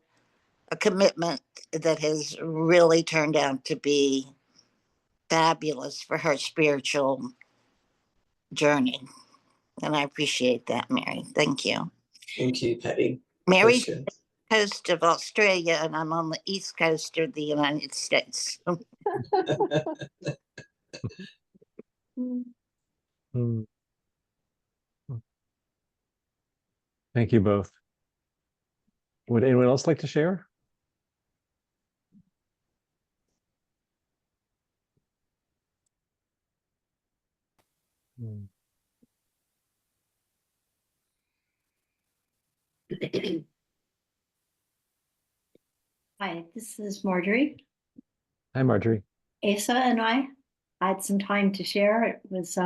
a commitment that has really turned out to be fabulous for her spiritual journey. And I appreciate that, Mary. Thank you. Thank you, Patty. Mary's on the coast of Australia, and I'm on the east coast of the United States. Mm. Thank you both. Would anyone else like to share? Mm. Hi, this is Marjorie. Hi, Marjorie. Asa and I had some time to share. It was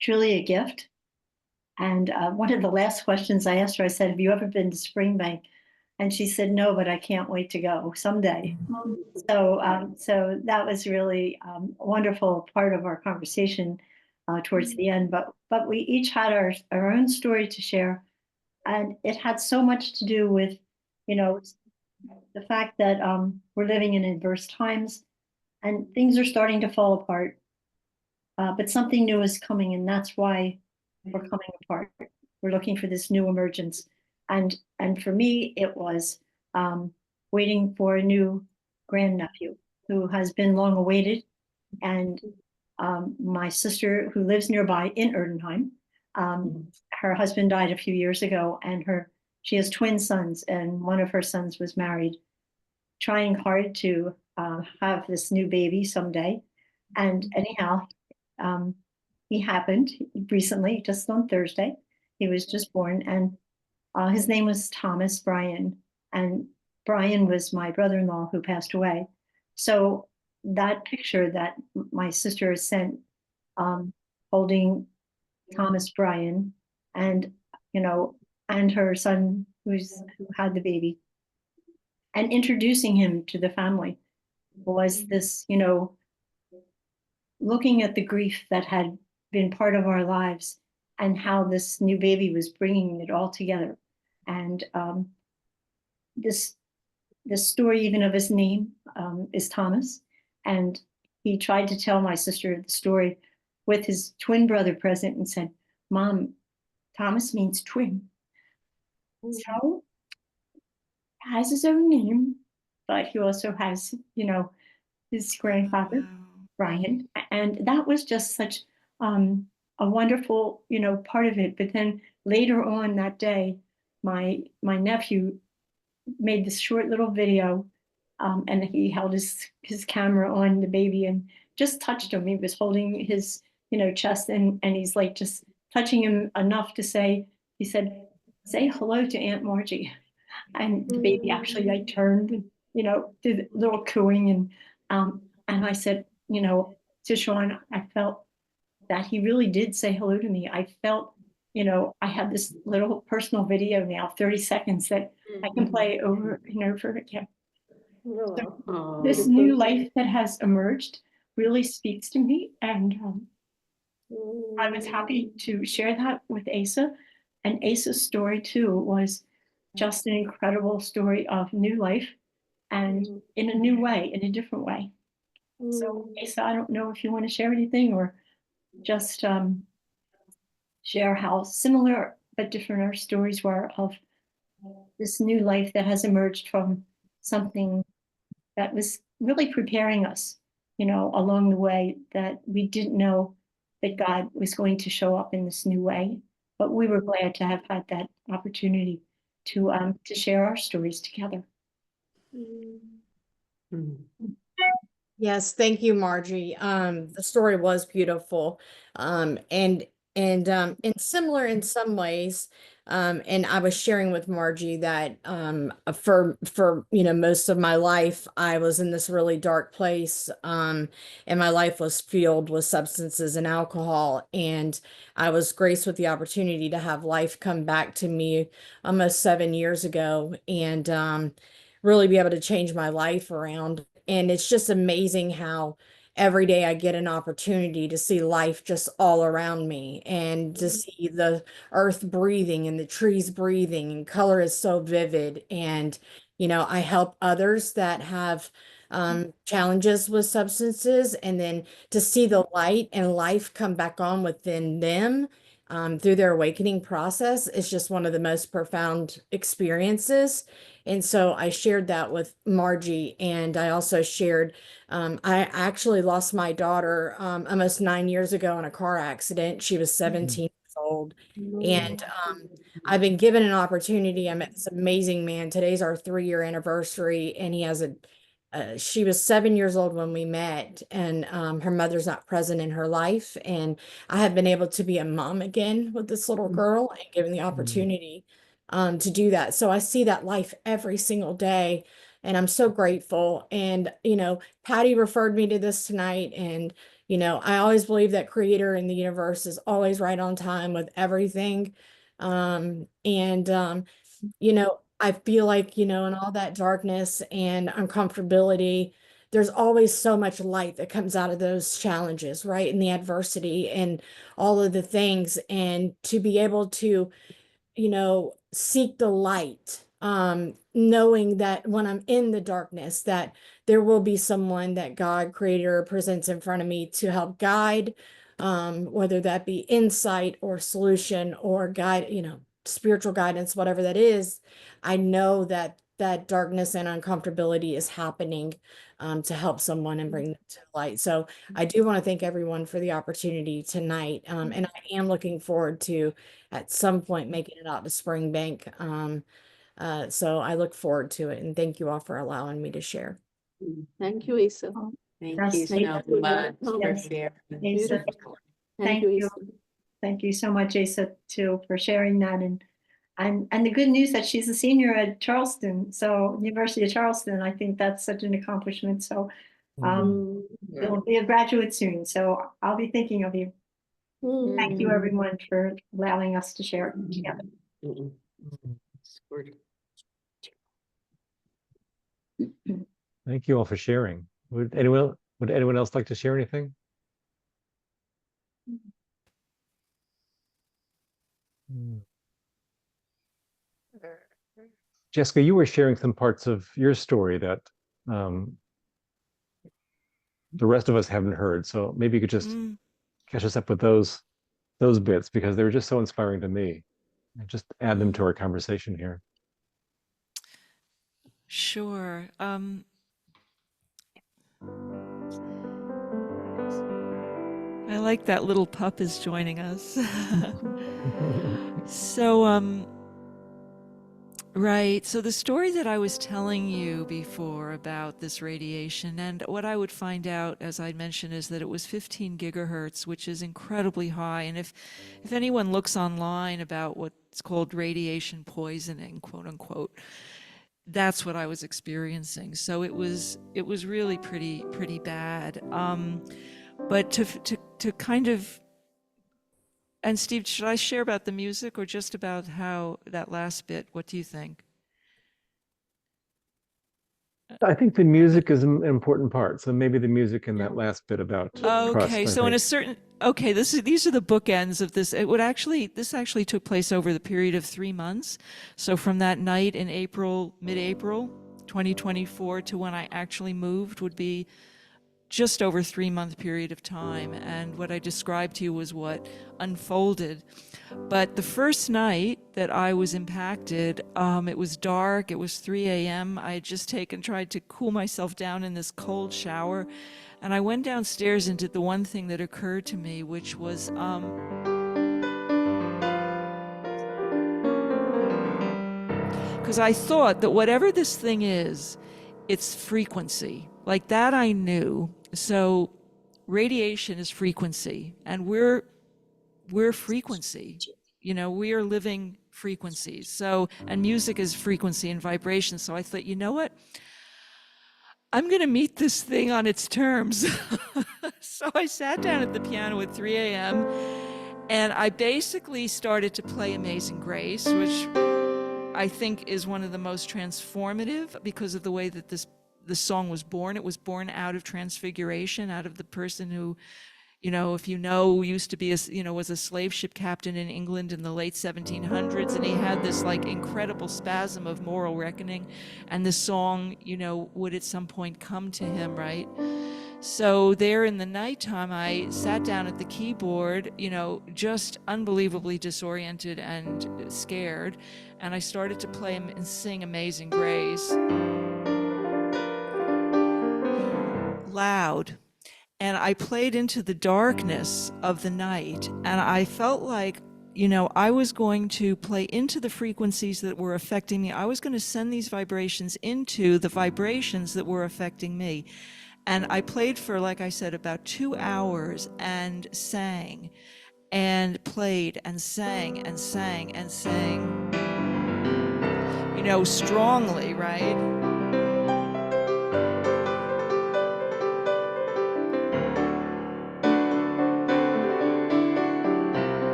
truly a gift. And one of the last questions I asked her, I said, have you ever been to Springbank? And she said, no, but I can't wait to go someday. So that was really a wonderful part of our conversation towards the end. But we each had our own story to share. And it had so much to do with, the fact that we're living in adverse times and things are starting to fall apart. But something new is coming, and that's why we're coming apart. We're looking for this new emergence. And for me, it was waiting for a new grandnephew who has been long awaited. And my sister, who lives nearby in Erdenheim, her husband died a few years ago, and she has twin sons, and one of her sons was married, trying hard to have this new baby someday. And anyhow, he happened recently, just on Thursday. He was just born, and his name was Thomas Bryan. And Brian was my brother-in-law who passed away. So that picture that my sister sent, holding Thomas Bryan, and and her son who had the baby, and introducing him to the family, was this, looking at the grief that had been part of our lives and how this new baby was bringing it all together. And this story, even of his name, is Thomas. And he tried to tell my sister the story with his twin brother present and said, Mom, Thomas means twin. So has his own name, but he also has, his grandfather, Brian. And that was just such a wonderful, part of it. But then later on that day, my nephew made this short little video, and he held his camera on the baby and just touched him. He was holding his, chest, and he's like just touching him enough to say, he said, say hello to Aunt Margie. And the baby actually like turned, did a little cooing, and I said, to Sean, I felt that he really did say hello to me. I felt, I had this little personal video now, 30 seconds, that I can play over and over again. So this new life that has emerged, really speaks to me. And I was happy to share that with Asa. And Asa's story too was just an incredible story of new life and in a new way, in a different way. So Asa, I don't know if you want to share anything or just share how similar but different our stories were of this new life that has emerged from something that was really preparing us, along the way, that we didn't know that God was going to show up in this new way. But we were glad to have had that opportunity to share our stories together. Yes, thank you, Margie. The story was beautiful. And similar in some ways. And I was sharing with Margie that for most of my life I was in this really dark place. And my life was filled with substances and alcohol. And I was graced with the opportunity to have life come back to me almost 7 years ago, and really be able to change my life around. And it's just amazing how every day I get an opportunity to see life just all around me, and to see the earth breathing and the trees breathing, and color is so vivid. And, I help others that have challenges with substances, and then to see the light and life come back on within them through their awakening process is just one of the most profound experiences. And so I shared that with Margie, and I also shared, I actually lost my daughter almost 9 years ago in a car accident. She was 17 years old. And I've been given an opportunity. I met this amazing man. Today's our 3-year anniversary, and he has she was 7 years old when we met, and her mother's not present in her life. And I have been able to be a mom again with this little girl, and given the opportunity to do that. So I see that life every single day, and I'm so grateful. And, Patty referred me to this tonight, and, I always believe that creator in the universe is always right on time with everything. And I feel like, in all that darkness and uncomfortability, there's always so much light that comes out of those challenges, right? And the adversity and all of the things. And to be able to seek the light, knowing that when I'm in the darkness, that there will be someone that God creator presents in front of me to help guide, whether that be insight or solution or guide, spiritual guidance, whatever that is. I know that that darkness and uncomfortability is happening to help someone and bring them to light. So I do want to thank everyone for the opportunity tonight. And I am looking forward to at some point making it out to Springbank. So I look forward to it, and thank you all for allowing me to share. Thank you, Asa. Thank Yes, you thank so you. much for Yes. sharing. Asa. Beautiful. Thank Thank you, you. Asa. Thank you so much, Asa, too, for sharing that. And the good news that she's a senior at Charleston, so University of Charleston. I think that's such an accomplishment. So you'll be a graduate soon. So I'll be thinking of you. Thank you, everyone, for allowing us to share it together. Thank you all for sharing. Would anyone else like to share anything? Jessica, you were sharing some parts of your story that the rest of us haven't heard. So maybe you could just catch us up with those bits, because they were just so inspiring to me. And just add them to our conversation here. Sure. I like that little pup is joining us. So, right. So the story that I was telling you before about this radiation, and what I would find out, as I mentioned, is that it was 15 gigahertz, which is incredibly high. And if anyone looks online about what's called radiation poisoning, quote unquote, that's what I was experiencing. So it was really pretty bad. But to kind of, and Steve, should I share about the music or just about how that last bit? What do you think? I think the music is an important part. So maybe the music in that last bit about trust, Okay, I so in think. a certain okay, these are the bookends of this. This actually took place over the period of 3 months. So from that night in April, mid-April, 2024 to when I actually moved would be just over 3 month period of time. And what I described to you was what unfolded. But the first night that I was impacted, it was dark. It was 3 a.m. I had just tried to cool myself down in this cold shower. And I went downstairs and did the one thing that occurred to me, which was because I thought that whatever this thing is, it's frequency. Like that I knew. So radiation is frequency, and we're frequency. You know, we are living frequencies. So, and music is frequency and vibration. So I thought, you know what? I'm going to meet this thing on its terms. So I sat down at the piano at 3 a.m. and I basically started to play Amazing Grace, which I think is one of the most transformative because of the way that the song was born. It was born out of transfiguration, out of the person who, you know, if you know, used to be was a slave ship captain in England in the late 1700s, and he had this like incredible spasm of moral reckoning, and this song, you know, would at some point come to him, right? So there in the nighttime, I sat down at the keyboard, you know, just unbelievably disoriented and scared, and I started to play and sing Amazing Grace loud. And I played into the darkness of the night, and I felt like, you know, I was going to play into the frequencies that were affecting me. I was going to send these vibrations into the vibrations that were affecting me. And I played for, like I said, about 2 hours and sang and played and sang and sang and sang, you know, strongly, right?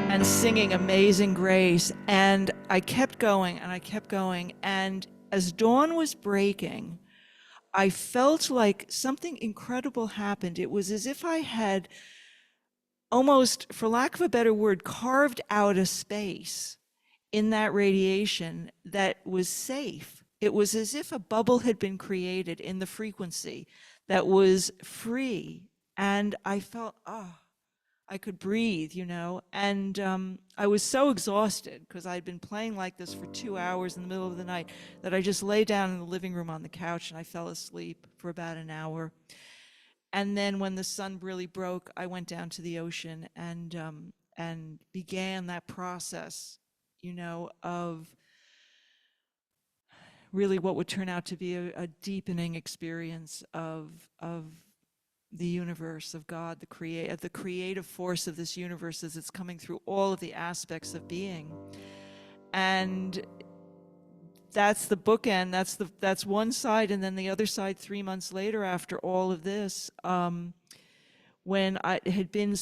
And singing Amazing Grace. And I kept going and I kept going. And as dawn was breaking, I felt like something incredible happened. It was as if I had almost, for lack of a better word, carved out a space in that radiation that was safe. It was as if a bubble had been created in the frequency that was free. And I felt, I could breathe, you know, and I was so exhausted because I'd been playing like this for 2 hours in the middle of the night that I just lay down in the living room on the couch and I fell asleep for about an hour. And then when the sun really broke, I went down to the ocean and began that process, you know, of really what would turn out to be a deepening experience of the universe, of God, the creative force of this universe as it's coming through all of the aspects of being. And that's the bookend. That's one side, and then the other side 3 months later, after all of this, when I had been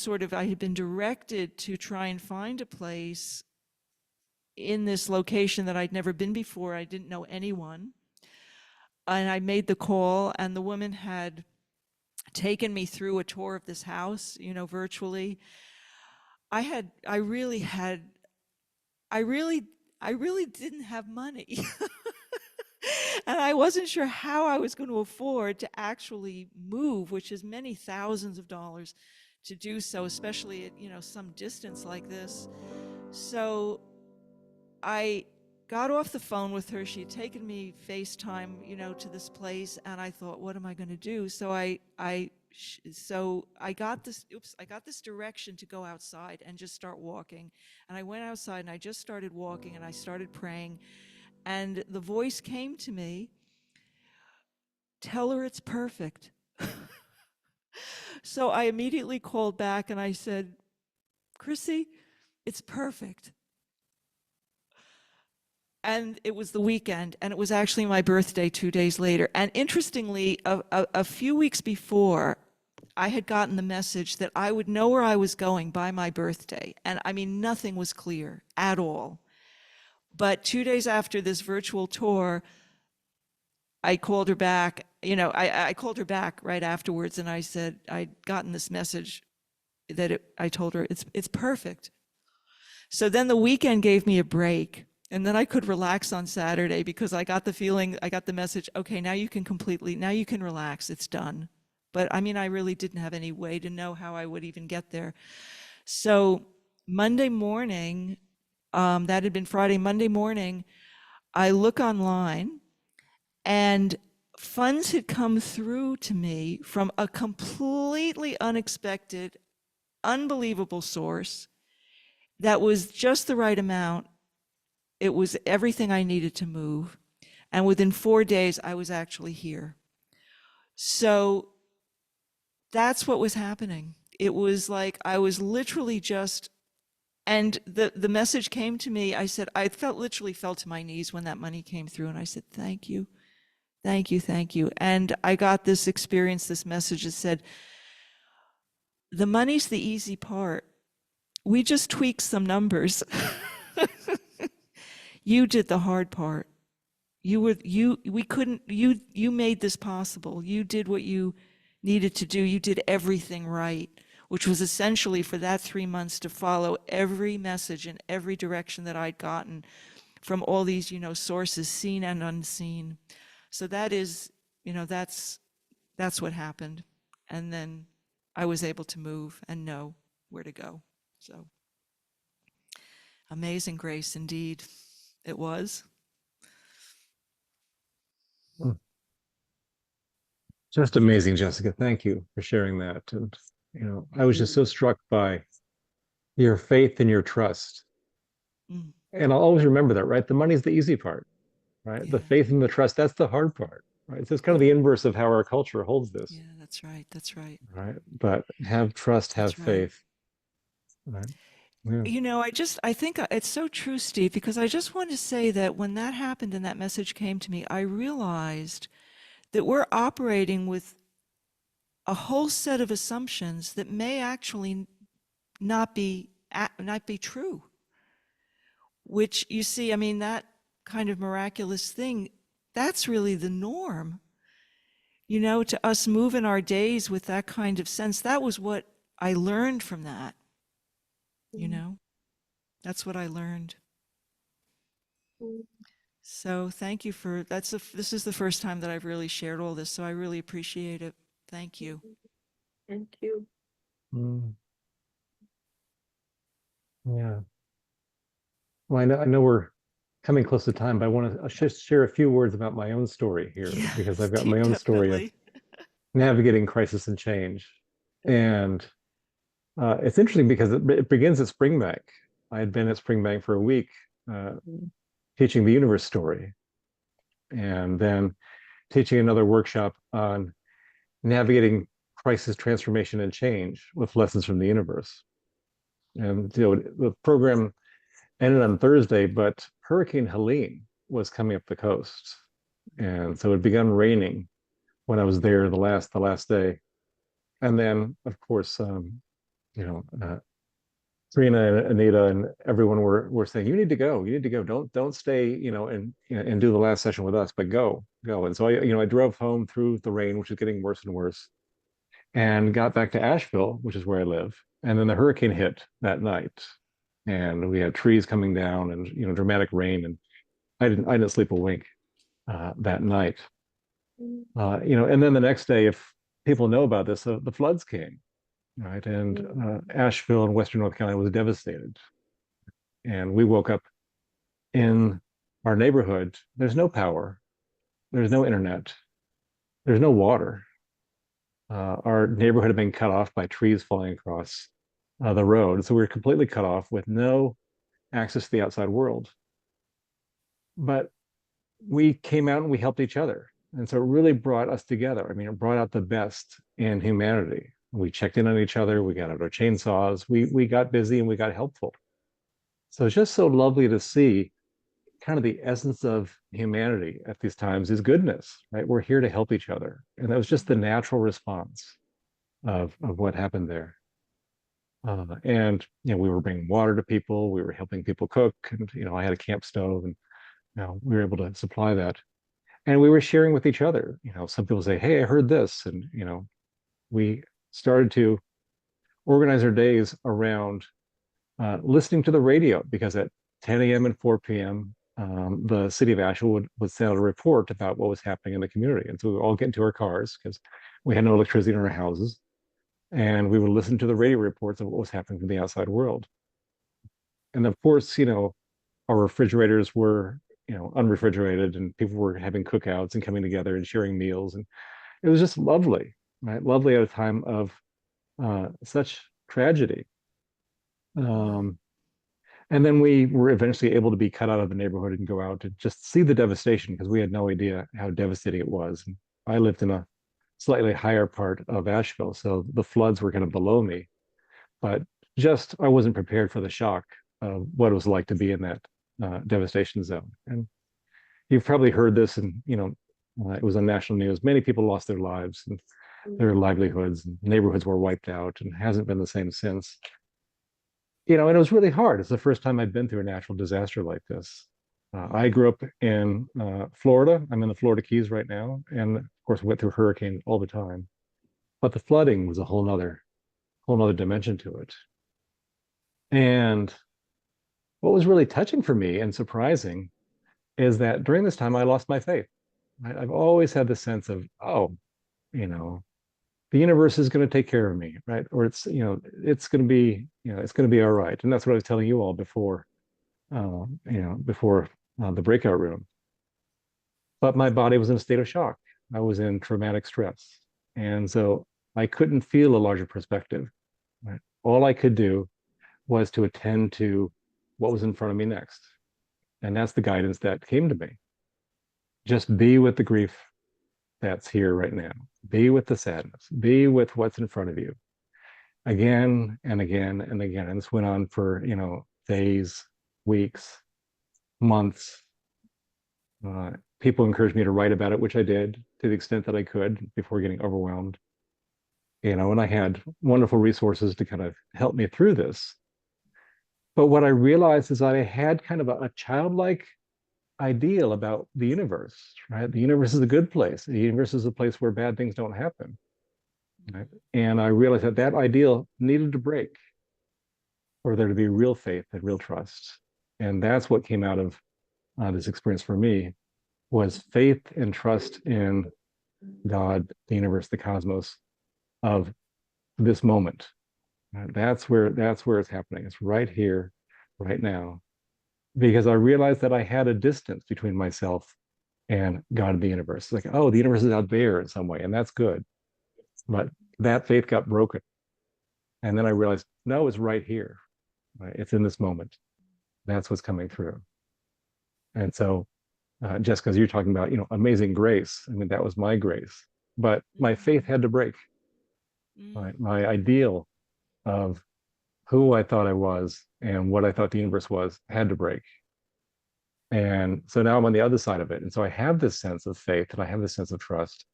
directed to try and find a place in this location that I'd never been before. I didn't know anyone. And I made the call, and the woman had taken me through a tour of this house, you know, virtually. I really didn't have money. And I wasn't sure how I was going to afford to actually move, which is many thousands of dollars to do so, especially at, you know, some distance like this. So I got off the phone with her. She had taken me FaceTime, you know, to this place, and I thought, what am I going to do? So I got this direction to go outside and just start walking. And I went outside and I just started walking and I started praying. And the voice came to me, tell her it's perfect. So I immediately called back and I said, Chrissy, it's perfect. And it was the weekend, and it was actually my birthday 2 days later. And interestingly, a few weeks before, I had gotten the message that I would know where I was going by my birthday. And I mean, nothing was clear at all. But 2 days after this virtual tour, I called her back. I called her back right afterwards, and I said I'd gotten this message that I told her it's perfect. So then the weekend gave me a break, and then I could relax on Saturday because I got the message, okay, now you can relax, it's done. But I mean, I really didn't have any way to know how I would even get there. So Monday morning, that had been Friday, Monday morning, I look online and funds had come through to me from a completely unexpected, unbelievable source that was just the right amount. It was everything I needed to move. And within 4 days, I was actually here. So that's what was happening. It was like I was literally just, and the message came to me. I said, literally fell to my knees when that money came through. And I said, thank you, thank you, thank you. And I got this experience, this message that said, the money's the easy part. We just tweaked some numbers. You did the hard part. You made this possible. You did what you needed to do. You did everything right, which was essentially for that 3 months to follow every message in every direction that I'd gotten from all these, sources, seen and unseen. So that is, that's what happened. And then I was able to move and know where to go. So amazing grace indeed. It was. Just amazing, Jessica. Thank you for sharing that. And, I was just so struck by your faith and your trust. Mm. And I'll always remember that, right? The money's the easy part, right? Yeah. The faith and the trust, that's the hard part, right? So it's kind of the inverse of how our culture holds this. Yeah, that's right. That's right. Right. But have trust, have That's right. faith. Right. Yeah. I think it's so true, Steve, because I just want to say that when that happened and that message came to me, I realized that we're operating with a whole set of assumptions that may actually not be true. Which you see, I mean, that kind of miraculous thing, that's really the norm. To us move in our days with that kind of sense, that was what I learned from that. That's what I learned. So thank you this is the first time that I've really shared all this, so I really appreciate it. Thank you. Thank you. Yeah. Well, I know we're coming close to time, but I want to just share a few words about my own story here, because I've got my own story of navigating crisis and change. And it's interesting because it begins at Springbank. I had been at Springbank for a week teaching the universe story, and then teaching another workshop on navigating crisis, transformation, and change with lessons from the universe. And the program ended on Thursday, but Hurricane Helene was coming up the coast, and so it began raining when I was there the last day. And then, of course, Trina and Anita and everyone were saying, you need to go, don't stay, and do the last session with us, but go. And so I drove home through the rain, which is getting worse and worse, and got back to Asheville, which is where I live. And then the hurricane hit that night, and we had trees coming down and dramatic rain, and I didn't sleep a wink that night. And then the next day, if people know about this, the floods came, right? And Asheville and Western North Carolina was devastated. And we woke up in our neighborhood. There's no power, there's no internet, there's no water. Our neighborhood had been cut off by trees falling across the road. So we were completely cut off with no access to the outside world. But we came out and we helped each other. And so it really brought us together. I mean, it brought out the best in humanity. We checked in on each other. We got out our chainsaws. We got busy and we got helpful. So it's just so lovely to see kind of the essence of humanity at these times is goodness, right? We're here to help each other. And that was just the natural response of what happened there. And we were bringing water to people, we were helping people cook, and I had a camp stove, and we were able to supply that. And we were sharing with each other. Some people say, "Hey, I heard this," and we started to organize our days around listening to the radio, because at 10 a.m. and 4 p.m., the city of Asheville would send out a report about what was happening in the community. And so we would all get into our cars because we had no electricity in our houses. And we would listen to the radio reports of what was happening in the outside world. And of course, our refrigerators were, unrefrigerated, and people were having cookouts and coming together and sharing meals. And it was just lovely, right? Lovely at a time of such tragedy. And then we were eventually able to be cut out of the neighborhood and go out to just see the devastation, because we had no idea how devastating it was. And I lived in a slightly higher part of Asheville, so the floods were kind of below me. But just I wasn't prepared for the shock of what it was like to be in that devastation zone. And you've probably heard this, and it was on national news. Many people lost their lives and their livelihoods, and neighborhoods were wiped out, and hasn't been the same since. And it was really hard. It's the first time I'd been through a natural disaster like this. I grew up in Florida. I'm in the Florida Keys right now, and of course went through hurricane all the time. But the flooding was a whole nother dimension to it. And what was really touching for me and surprising is that during this time I lost my faith. I've always had the sense of, the universe is going to take care of me, right? Or it's going to be, it's going to be all right. And that's what I was telling you all before, before the breakout room. But my body was in a state of shock. I was in traumatic stress. And so I couldn't feel a larger perspective, right? All I could do was to attend to what was in front of me next. And that's the guidance that came to me. Just be with the grief that's here right now. Be with the sadness. Be with what's in front of you. Again and again and again. And this went on for, days, weeks, months. People encouraged me to write about it, which I did to the extent that I could before getting overwhelmed. And I had wonderful resources to kind of help me through this. But what I realized is that I had kind of a childlike ideal about the universe, right? The universe is a good place. The universe is a place where bad things don't happen. Right? And I realized that that ideal needed to break for there to be real faith and real trust. And that's what came out of this experience for me, was faith and trust in God, the universe, the cosmos of this moment. That's where it's happening. It's right here, right now. Because I realized that I had a distance between myself and God and the universe. It's like, oh, the universe is out there in some way, and that's good. But that faith got broken. And then I realized, no, it's right here. Right? It's in this moment. That's what's coming through. And so, Jessica, as you're talking about, amazing grace. I mean, that was my grace. But my faith had to break. Right? My ideal of who I thought I was and what I thought the universe was had to break. And so now I'm on the other side of it. And so I have this sense of faith and I have this sense of trust,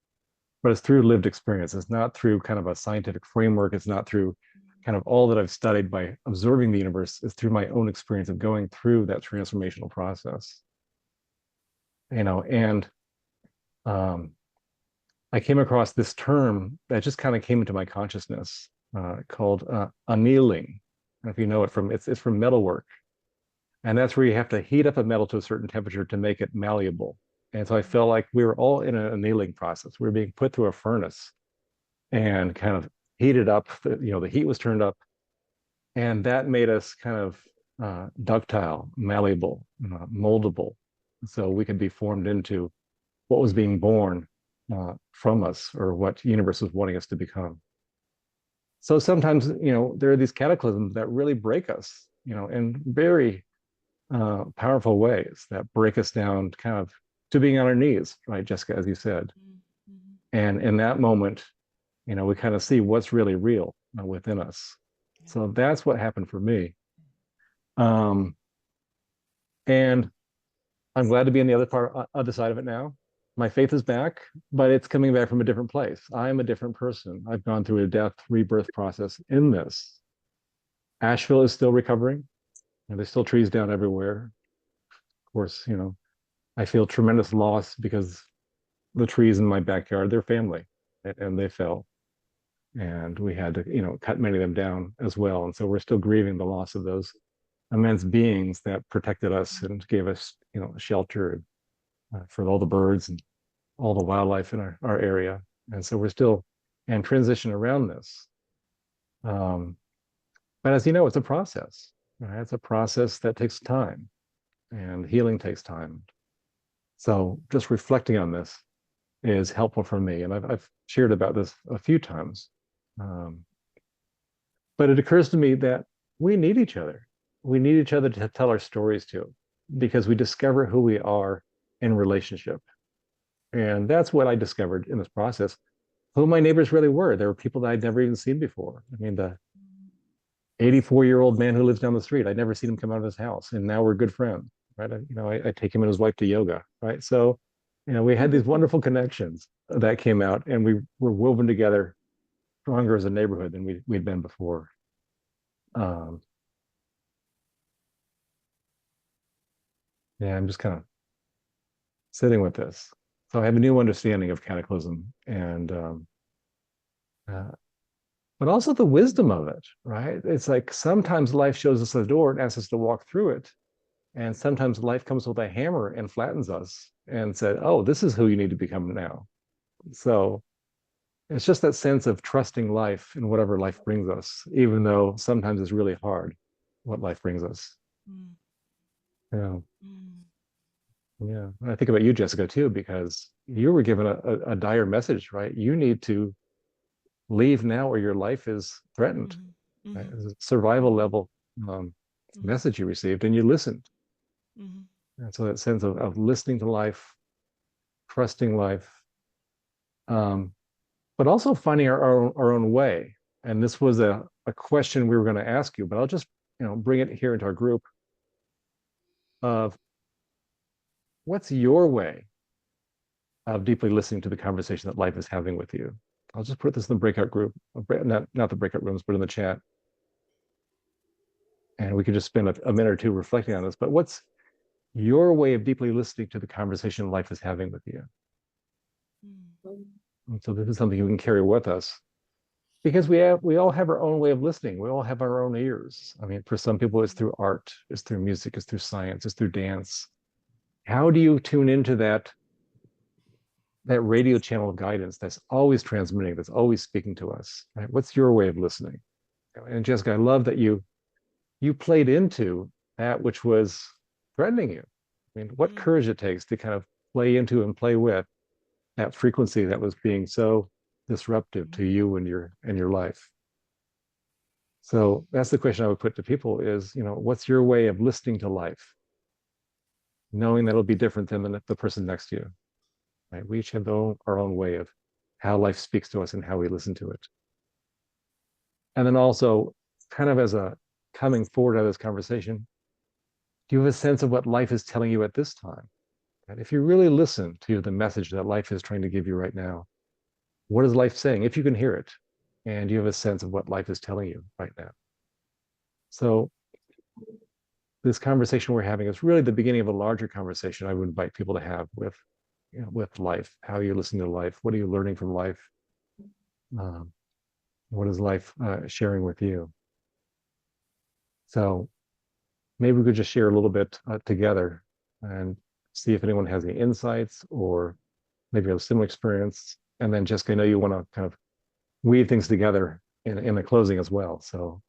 but it's through lived experience. It's not through kind of a scientific framework. It's not through kind of all that I've studied by observing the universe. It's through my own experience of going through that transformational process. And I came across this term that just kind of came into my consciousness called annealing. I don't know if you know it it's from metalwork. And that's where you have to heat up a metal to a certain temperature to make it malleable. And so I felt like we were all in an annealing process. We were being put through a furnace and kind of heated up. The heat was turned up, and that made us kind of ductile, malleable, moldable. So we could be formed into what was being born from us, or what universe was wanting us to become. So sometimes, there are these cataclysms that really break us, in very powerful ways that break us down kind of to being on our knees, right, Jessica, as you said. And in that moment, we kind of see what's really real within us. So that's what happened for me. And I'm glad to be on the other side of it now. my faith is back, but it's coming back from a different place. I'm a different person. I've gone through a death rebirth process in this. Asheville is still recovering, and there's still trees down everywhere. Of course, I feel tremendous loss because the trees in my backyard, they're family, and they fell. And we had to, cut many of them down as well. And so we're still grieving the loss of those immense beings that protected us and gave us, shelter for all the birds and all the wildlife in our area. And so we're still in transition around this. But as you know, it's a process, right? It's a process that takes time, and healing takes time. So just reflecting on this is helpful for me. And I've shared about this a few times. But it occurs to me that we need each other. We need each other to tell our stories to, because we discover who we are in relationship. And that's what I discovered in this process, who my neighbors really were. There were people that I'd never even seen before. I mean, the 84-year-old man who lives down the street, I'd never seen him come out of his house, and now we're good friends, right? I take him and his wife to yoga, right? So, we had these wonderful connections that came out, and we were woven together stronger as a neighborhood than we'd been before. Yeah, I'm just kind of sitting with this. So I have a new understanding of cataclysm, and but also the wisdom of it, right? It's like sometimes life shows us a door and asks us to walk through it. And sometimes life comes with a hammer and flattens us and said, oh, this is who you need to become now. So it's just that sense of trusting life and whatever life brings us, even though sometimes it's really hard what life brings us. Mm. Yeah. Mm. Yeah. And I think about you, Jessica, too, because you were given a dire message, right? You need to leave now or your life is threatened. Mm-hmm. Right? It's a survival level message you received, and you listened. Mm-hmm. And so that sense of listening to life, trusting life, but also finding our own way. And this was a question we were going to ask you, but I'll just bring it here into our group of what's your way of deeply listening to the conversation that life is having with you. I'll just put this in the breakout group, not the breakout rooms, but in the chat. And we could just spend a minute or two reflecting on this. But what's your way of deeply listening to the conversation life is having with you? And so this is something you can carry with us, because we all have our own way of listening. We all have our own ears. I mean, for some people, it's through art, it's through music, it's through science, it's through dance. How do you tune into that radio channel of guidance that's always transmitting, that's always speaking to us? Right? What's your way of listening? And Jessica, I love that you played into that which was threatening you. I mean, what courage it takes to kind of play into and play with that frequency that was being so disruptive to you and your life. So that's the question I would put to people is, what's your way of listening to life? Knowing that it'll be different than the person next to you. Right? We each have our own way of how life speaks to us and how we listen to it. And then also, kind of as a coming forward out of this conversation, do you have a sense of what life is telling you at this time? And if you really listen to the message that life is trying to give you right now, what is life saying? If you can hear it, and you have a sense of what life is telling you right now. So this conversation we're having is really the beginning of a larger conversation I would invite people to have with life. How are you listening to life? What are you learning from life? What is life sharing with you? So maybe we could just share a little bit together and see if anyone has any insights or maybe have a similar experience. And then Jessica, I know you want to kind of weave things together in the closing as well. So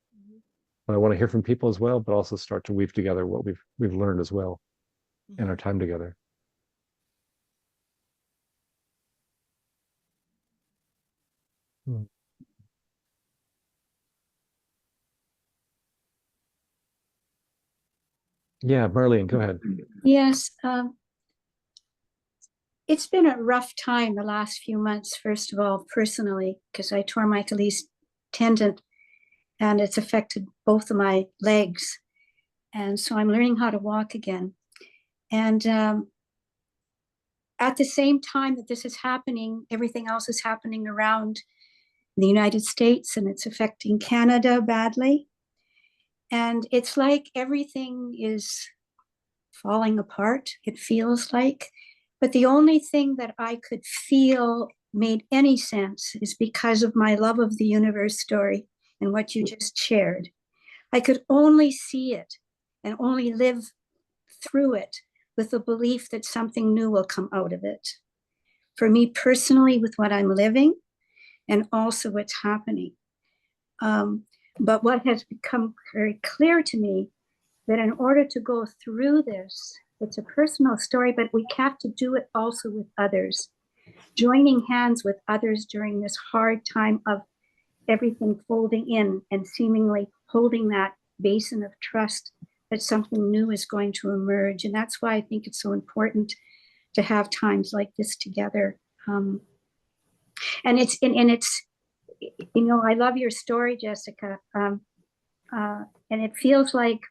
I want to hear from people as well, but also start to weave together what we've learned as well in our time together. Yeah, Marlene, go ahead. Yes, it's been a rough time the last few months, first of all, personally, because I tore my Achilles tendon and it's affected both of my legs. And so I'm learning how to walk again. And at the same time that this is happening, everything else is happening around the United States, and it's affecting Canada badly. And it's like everything is falling apart, it feels like. But the only thing that I could feel made any sense is because of my love of the universe story and what you just shared. I could only see it and only live through it with the belief that something new will come out of it. For me personally, with what I'm living and also what's happening. But what has become very clear to me, that in order to go through this, it's a personal story, but we have to do it also with others, joining hands with others during this hard time of everything folding in and seemingly holding that basin of trust that something new is going to emerge. And that's why I think it's so important to have times like this together. And it's, you know, I love your story, Jessica. And it feels like,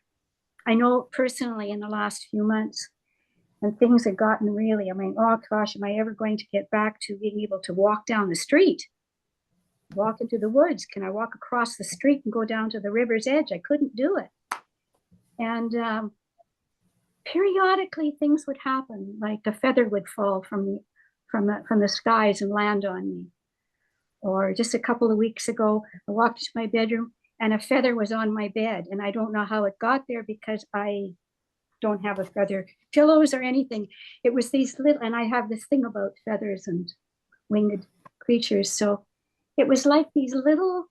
I know personally in the last few months, and things have gotten really, I mean, oh gosh, am I ever going to get back to being able to walk down the street, walk into the woods? Can I walk across the street and go down to the river's edge? I couldn't do it. And periodically things would happen, like a feather would fall from the skies and land on me. Or just a couple of weeks ago, I walked to my bedroom and a feather was on my bed. And I don't know how it got there because I don't have a feather pillows or anything. It was these little, and I have this thing about feathers and winged creatures. So it was like these little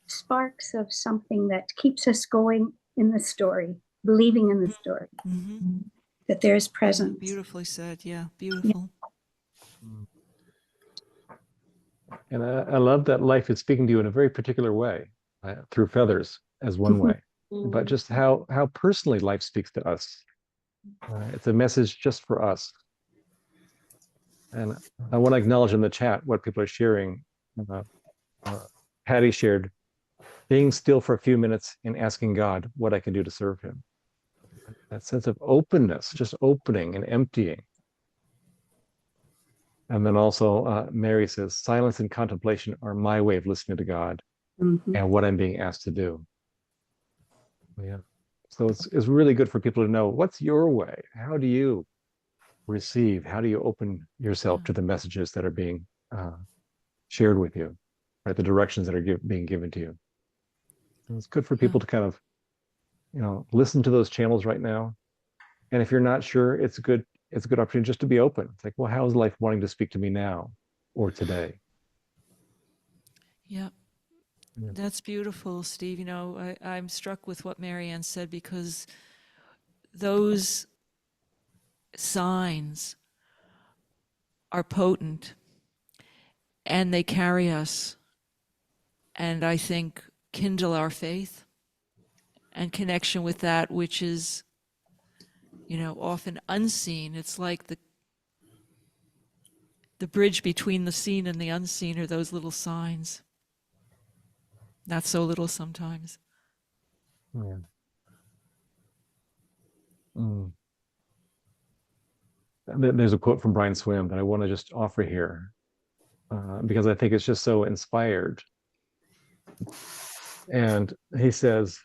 sparks of something that keeps us going in the story, believing in the story, that there's presence. Beautifully said. Yeah, beautiful. And I love that life is speaking to you in a very particular way, through feathers as one way, but just how personally life speaks to us. It's a message just for us. And I want to acknowledge in the chat what people are sharing. Patty shared, being still for a few minutes and asking God what I can do to serve him. That sense of openness, just opening and emptying. And then also Mary says, silence and contemplation are my way of listening to God and what I'm being asked to do. Yeah. So it's really good for people to know, what's your way? How do you receive? How do you open yourself to the messages that are being shared with you, right? The directions that are being given to you. And it's good for people to kind of, you know, listen to those channels right now. And if you're not sure, it's a good opportunity just to be open. It's like, well, how is life wanting to speak to me now or today? Yeah. That's beautiful, Steve. You know, I'm struck with what Marianne said, because those signs are potent and they carry us, and I think kindle our faith and connection with that which is, you know, often unseen. It's like the bridge between the seen and the unseen are those little signs. Not so little sometimes. Yeah. There's a quote from Brian Swim that I want to just offer here, because I think it's just so inspired. And he says,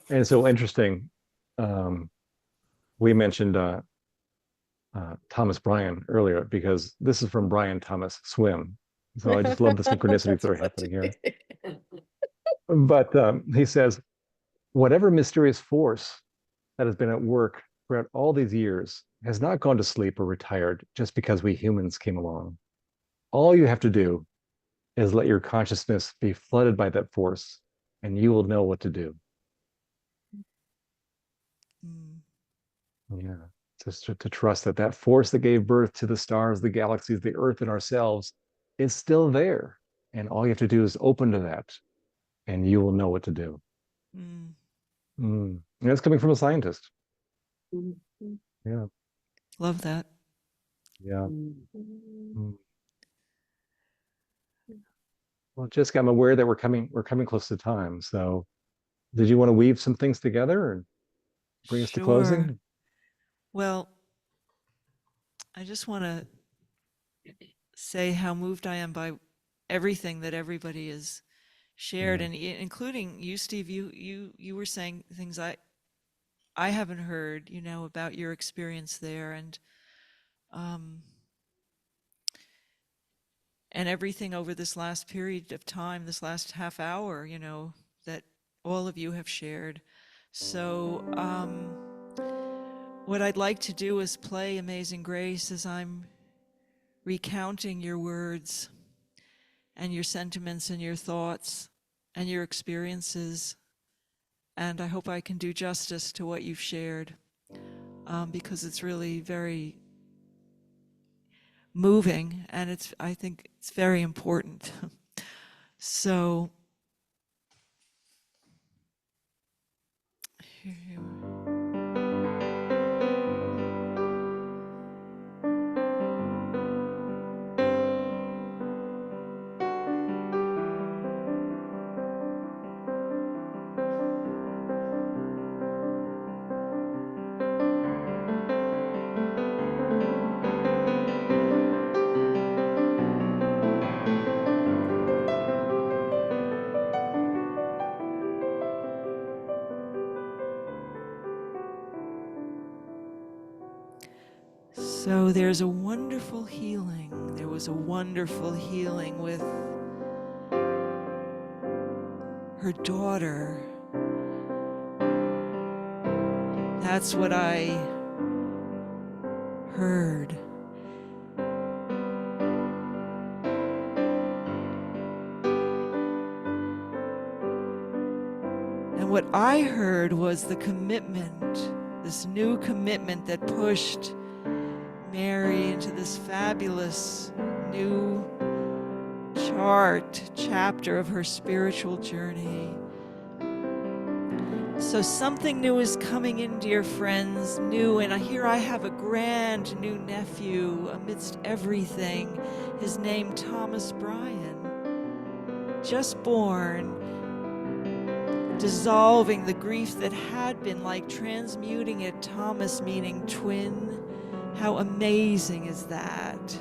and it's so interesting, we mentioned Thomas Bryan earlier, because this is from Brian Thomas Swim. So I just love the synchronicities that are happening here. But he says, whatever mysterious force that has been at work throughout all these years has not gone to sleep or retired just because we humans came along. All you have to do is let your consciousness be flooded by that force, and you will know what to do. Yeah, just to trust that that force that gave birth to the stars, the galaxies, the earth, and ourselves is still there. And all you have to do is open to that, and you will know what to do. And that's coming from a scientist. Yeah. Love that. Yeah. Well, Jessica, I'm aware that we're coming close to time. So did you want to weave some things together and bring us to closing? Well, I just want to say how moved I am by everything that everybody has shared, and including you, Steve. You were saying things I haven't heard, about your experience there, and everything over this last period of time, this last half hour, that all of you have shared. So what I'd like to do is play Amazing Grace as I'm recounting your words and your sentiments and your thoughts and your experiences. And I hope I can do justice to what you've shared, because it's really very moving, and I think it's very important. So here you are. So there was a wonderful healing with her daughter. That's what I heard. And what I heard was the commitment, this new commitment that pushed Mary into this fabulous new chapter of her spiritual journey. So something new is coming in, dear friends, new, and here I have a grand new nephew amidst everything. His name, Thomas Bryan, just born, dissolving the grief that had been, like transmuting it, Thomas meaning twin. How amazing is that?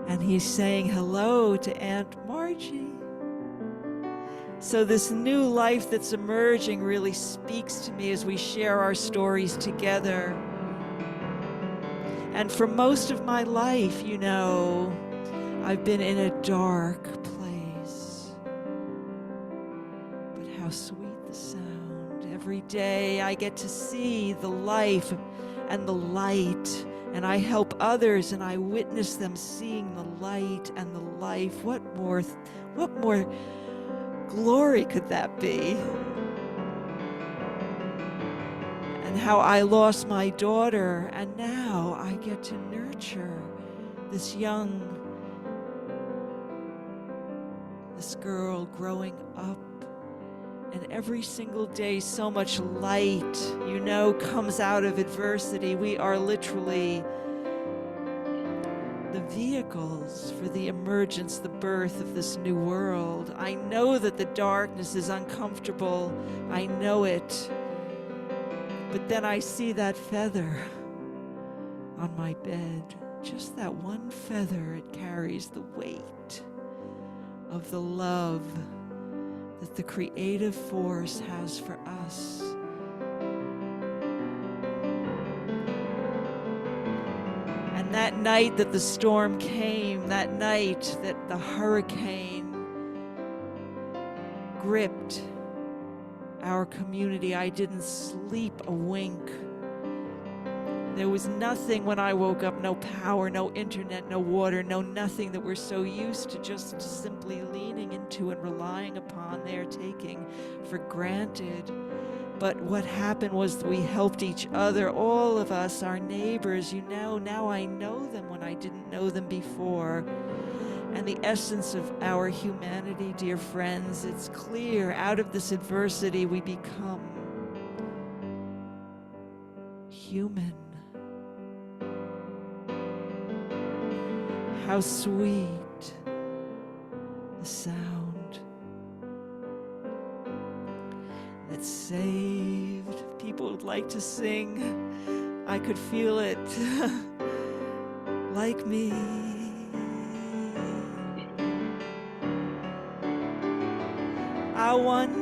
And he's saying hello to Aunt Margie. So this new life that's emerging really speaks to me as we share our stories together. And for most of my life, I've been in a dark place. But how sweet the sound. Every day I get to see the life and the light, and I help others and I witness them seeing the light and the life. What more glory could that be? And how I lost my daughter, and now I get to nurture this girl growing up. And every single day, so much light, comes out of adversity. We are literally the vehicles for the emergence, the birth of this new world. I know that the darkness is uncomfortable. I know it. But then I see that feather on my bed. Just that one feather, it carries the weight of the love that the creative force has for us. And that night that the storm came, that night that the hurricane gripped our community, I didn't sleep a wink. There was nothing when I woke up, no power, no internet, no water, no nothing that we're so used to just simply leaning into and relying upon, they're taking for granted. But what happened was we helped each other, all of us, our neighbors, now I know them when I didn't know them before. And the essence of our humanity, dear friends, it's clear. Out of this adversity, we become human. How sweet the sound that saved. People would like to sing. I could feel it like me. I once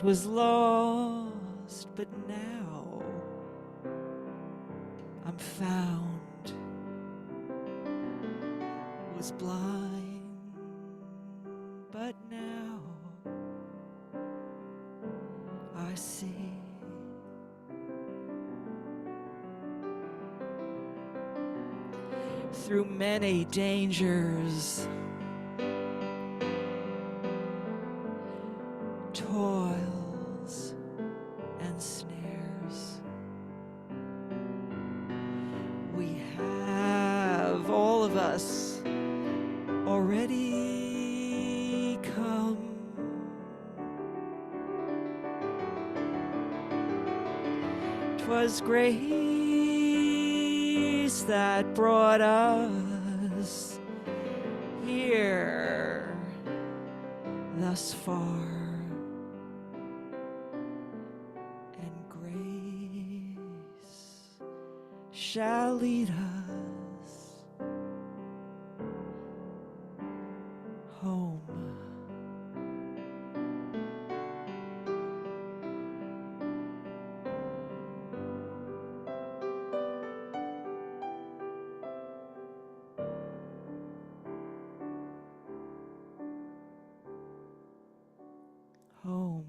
was lost, but now I'm found. Was blind, but now I see. Through many dangers, toils and snares, we have, all of us, already come. 'Twas grace that brought us here thus far, and grace shall lead us home. Home.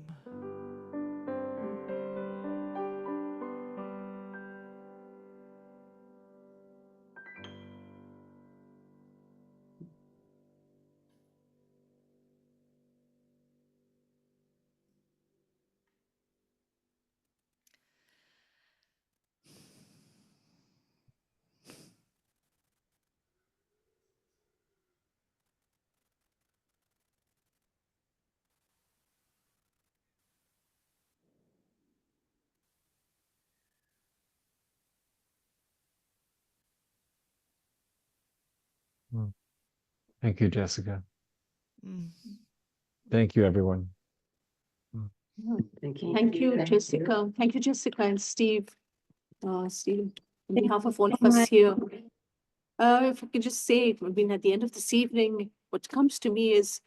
Thank you, Jessica. Mm. Thank you, everyone. Thank you. Thank you, Jessica. Thank you, Jessica and Steve. Steve, on behalf of all of us here. If I could just say, I mean, at the end of this evening, what comes to me is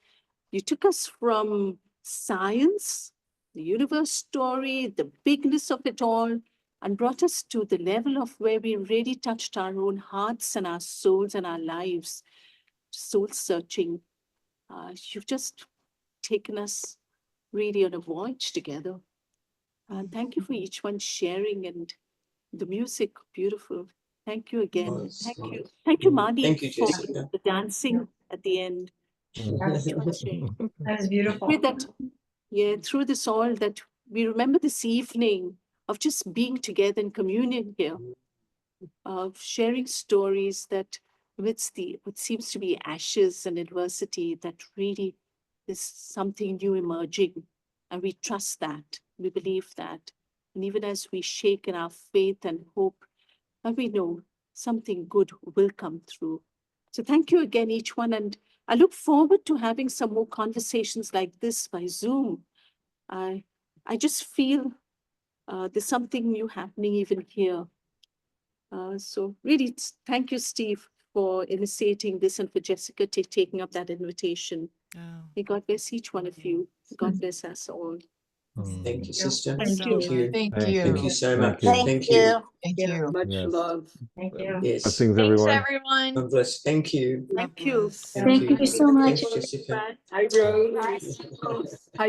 you took us from science, the universe story, the bigness of it all, and brought us to the level of where we really touched our own hearts and our souls and our lives, soul searching. You've just taken us really on a voyage together. And thank you for each one sharing, and the music, beautiful. Thank you again. Was, Thank you. was. Thank you, Marty, Thank you, for Jessica. the dancing at the end. That was beautiful. With that, yeah, through this all, that we remember this evening of just being together in communion here, of sharing stories that amidst what seems to be ashes and adversity, that really is something new emerging. And we trust that, we believe that. And even as we shake in our faith and hope, and we know something good will come through. So thank you again, each one. And I look forward to having some more conversations like this by Zoom. I just feel there's something new happening even here. So really, thank you, Steve, for initiating this, and for Jessica taking up that invitation. Oh. May God bless each one of you. God bless us all. Thank you, sister. Thank So you. much. Thank Thank you. Thank you so much. Thank Thank Thank you. you. Thank you. Much Yes. love. Thank you. Yes. Blessings, Thanks, everyone. everyone. God bless. Thank you. God Thank you. bless. Thank Thank you so much. Thanks, Jessica. Hi, Rose. Hi,